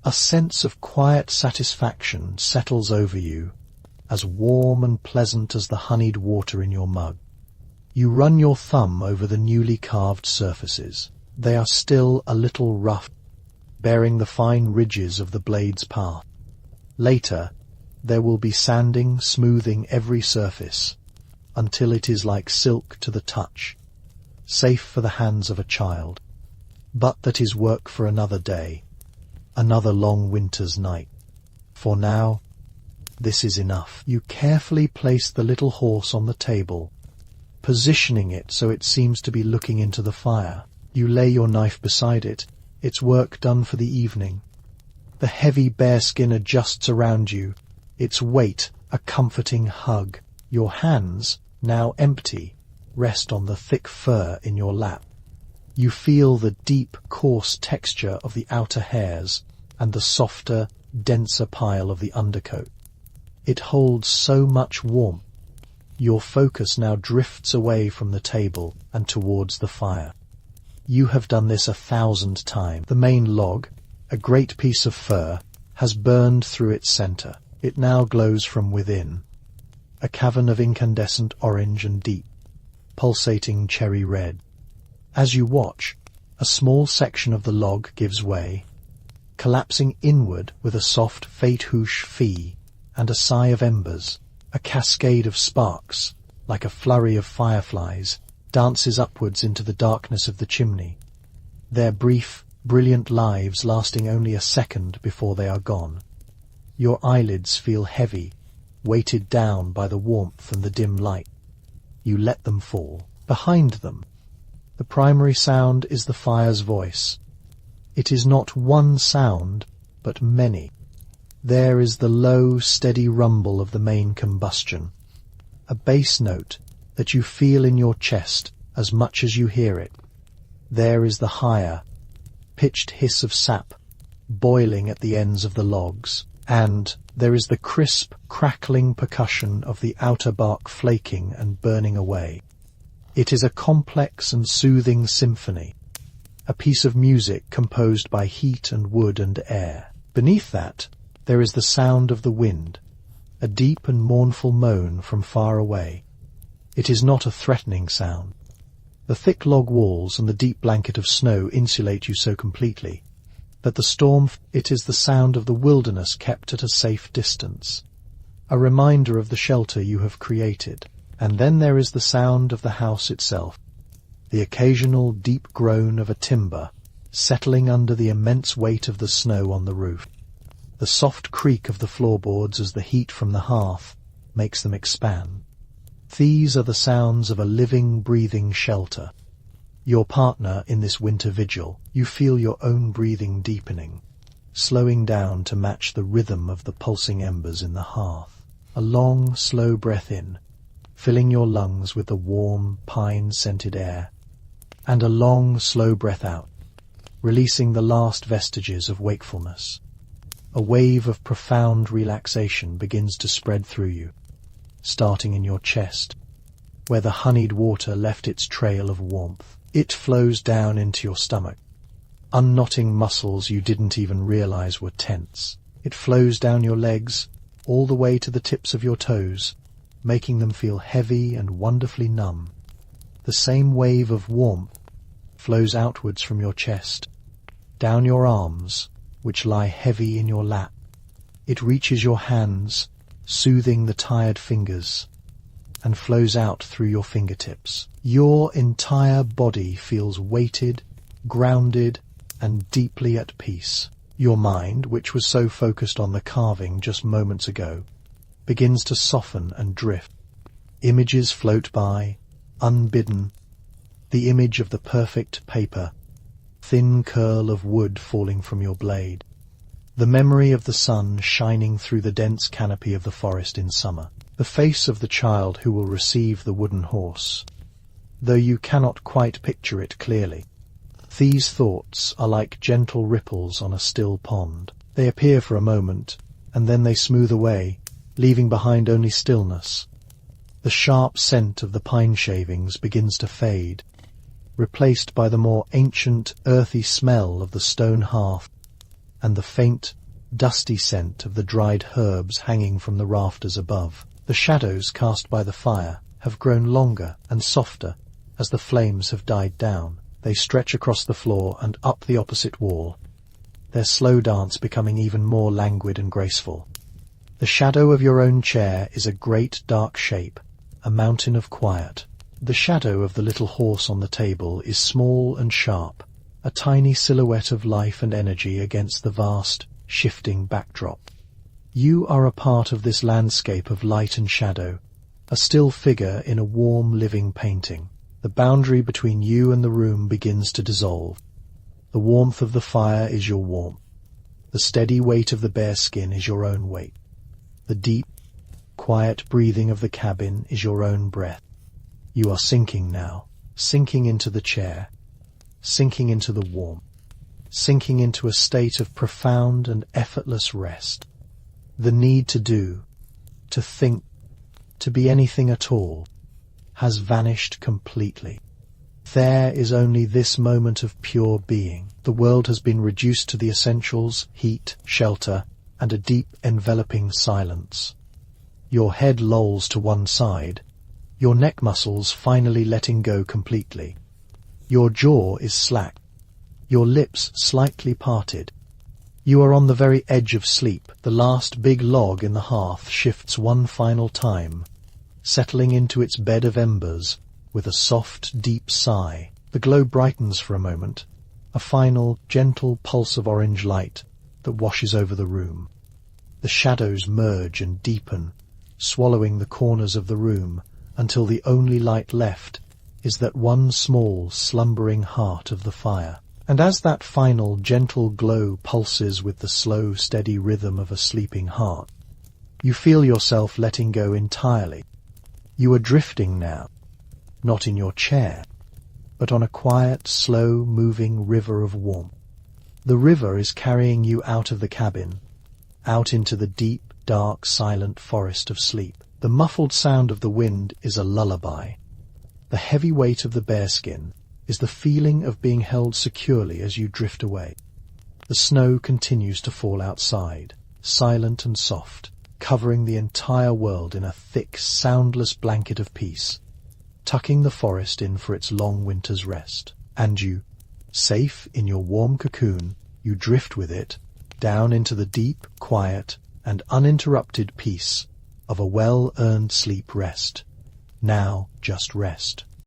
A sense of quiet satisfaction settles over you, as warm and pleasant as the honeyed water in your mug. You run your thumb over the newly carved surfaces. They are still a little rough, bearing the fine ridges of the blade's path. Later, there will be sanding, smoothing every surface, until it is like silk to the touch, safe for the hands of a child. But that is work for another day, another long winter's night. For now, this is enough. You carefully place the little horse on the table, positioning it so it seems to be looking into the fire. You lay your knife beside it, its work done for the evening. The heavy bearskin adjusts around you, its weight a comforting hug. Your hands, now empty, rest on the thick fur in your lap. You feel the deep, coarse texture of the outer hairs and the softer, denser pile of the undercoat. It holds so much warmth. Your focus now drifts away from the table and towards the fire. You have done this 1,000 times. The main log, a great piece of fur, has burned through its center. It now glows from within, a cavern of incandescent orange and deep, pulsating cherry red. As you watch, a small section of the log gives way, collapsing inward with a soft fate-hoosh fee and a sigh of embers. A cascade of sparks, like a flurry of fireflies, dances upwards into the darkness of the chimney, their brief, brilliant lives lasting only a second before they are gone. Your eyelids feel heavy, weighted down by the warmth and the dim light. You let them fall. Behind them, the primary sound is the fire's voice. It is not one sound, but many. There is the low, steady rumble of the main combustion, a bass note that you feel in your chest as much as you hear it. There is the higher, pitched hiss of sap boiling at the ends of the logs, and there is the crisp, crackling percussion of the outer bark flaking and burning away. It is a complex and soothing symphony, a piece of music composed by heat and wood and air. Beneath that, there is the sound of the wind, a deep and mournful moan from far away. It is not a threatening sound. The thick log walls and the deep blanket of snow insulate you so completely that the storm, it is the sound of the wilderness kept at a safe distance, a reminder of the shelter you have created. And then there is the sound of the house itself, the occasional deep groan of a timber settling under the immense weight of the snow on the roof, the soft creak of the floorboards as the heat from the hearth makes them expand. These are the sounds of a living, breathing shelter. Your partner in this winter vigil, you feel your own breathing deepening, slowing down to match the rhythm of the pulsing embers in the hearth. A long, slow breath in, filling your lungs with the warm, pine-scented air, and a long, slow breath out, releasing the last vestiges of wakefulness. A wave of profound relaxation begins to spread through you, starting in your chest, where the honeyed water left its trail of warmth. It flows down into your stomach, unknotting muscles you didn't even realize were tense. It flows down your legs, all the way to the tips of your toes, making them feel heavy and wonderfully numb. The same wave of warmth flows outwards from your chest, down your arms, which lie heavy in your lap. It reaches your hands, soothing the tired fingers, and flows out through your fingertips. Your entire body feels weighted, grounded, and deeply at peace. Your mind, which was so focused on the carving just moments ago, begins to soften and drift. Images float by, unbidden, the image of the perfect paper, thin curl of wood falling from your blade, the memory of the sun shining through the dense canopy of the forest in summer, the face of the child who will receive the wooden horse, though you cannot quite picture it clearly. These thoughts are like gentle ripples on a still pond. They appear for a moment, and then they smooth away, leaving behind only stillness. The sharp scent of the pine shavings begins to fade, replaced by the more ancient, earthy smell of the stone hearth and the faint, dusty scent of the dried herbs hanging from the rafters above. The shadows cast by the fire have grown longer and softer as the flames have died down. They stretch across the floor and up the opposite wall, their slow dance becoming even more languid and graceful. The shadow of your own chair is a great dark shape, a mountain of quiet. The shadow of the little horse on the table is small and sharp, a tiny silhouette of life and energy against the vast, shifting backdrop. You are a part of this landscape of light and shadow, a still figure in a warm, living painting. The boundary between you and the room begins to dissolve. The warmth of the fire is your warmth. The steady weight of the bearskin is your own weight. The deep, quiet breathing of the cabin is your own breath. You are sinking now, sinking into the chair, sinking into the warmth, sinking into a state of profound and effortless rest. The need to do, to think, to be anything at all, has vanished completely. There is only this moment of pure being. The world has been reduced to the essentials: heat, shelter, and a deep, enveloping silence. Your head lolls to one side, your neck muscles finally letting go completely. Your jaw is slack, your lips slightly parted. You are on the very edge of sleep. The last big log in the hearth shifts one final time, settling into its bed of embers with a soft, deep sigh. The glow brightens for a moment, a final, gentle pulse of orange light that washes over the room. The shadows merge and deepen, swallowing the corners of the room until the only light left is that one small, slumbering heart of the fire. And as that final, gentle glow pulses with the slow, steady rhythm of a sleeping heart, you feel yourself letting go entirely. You are drifting now, not in your chair, but on a quiet, slow-moving river of warmth. The river is carrying you out of the cabin, out into the deep, dark, silent forest of sleep. The muffled sound of the wind is a lullaby. The heavy weight of the bearskin is the feeling of being held securely as you drift away. The snow continues to fall outside, silent and soft, covering the entire world in a thick, soundless blanket of peace, tucking the forest in for its long winter's rest. And you, safe in your warm cocoon, you drift with it down into the deep, quiet, and uninterrupted peace of a well-earned sleep rest. Now just rest.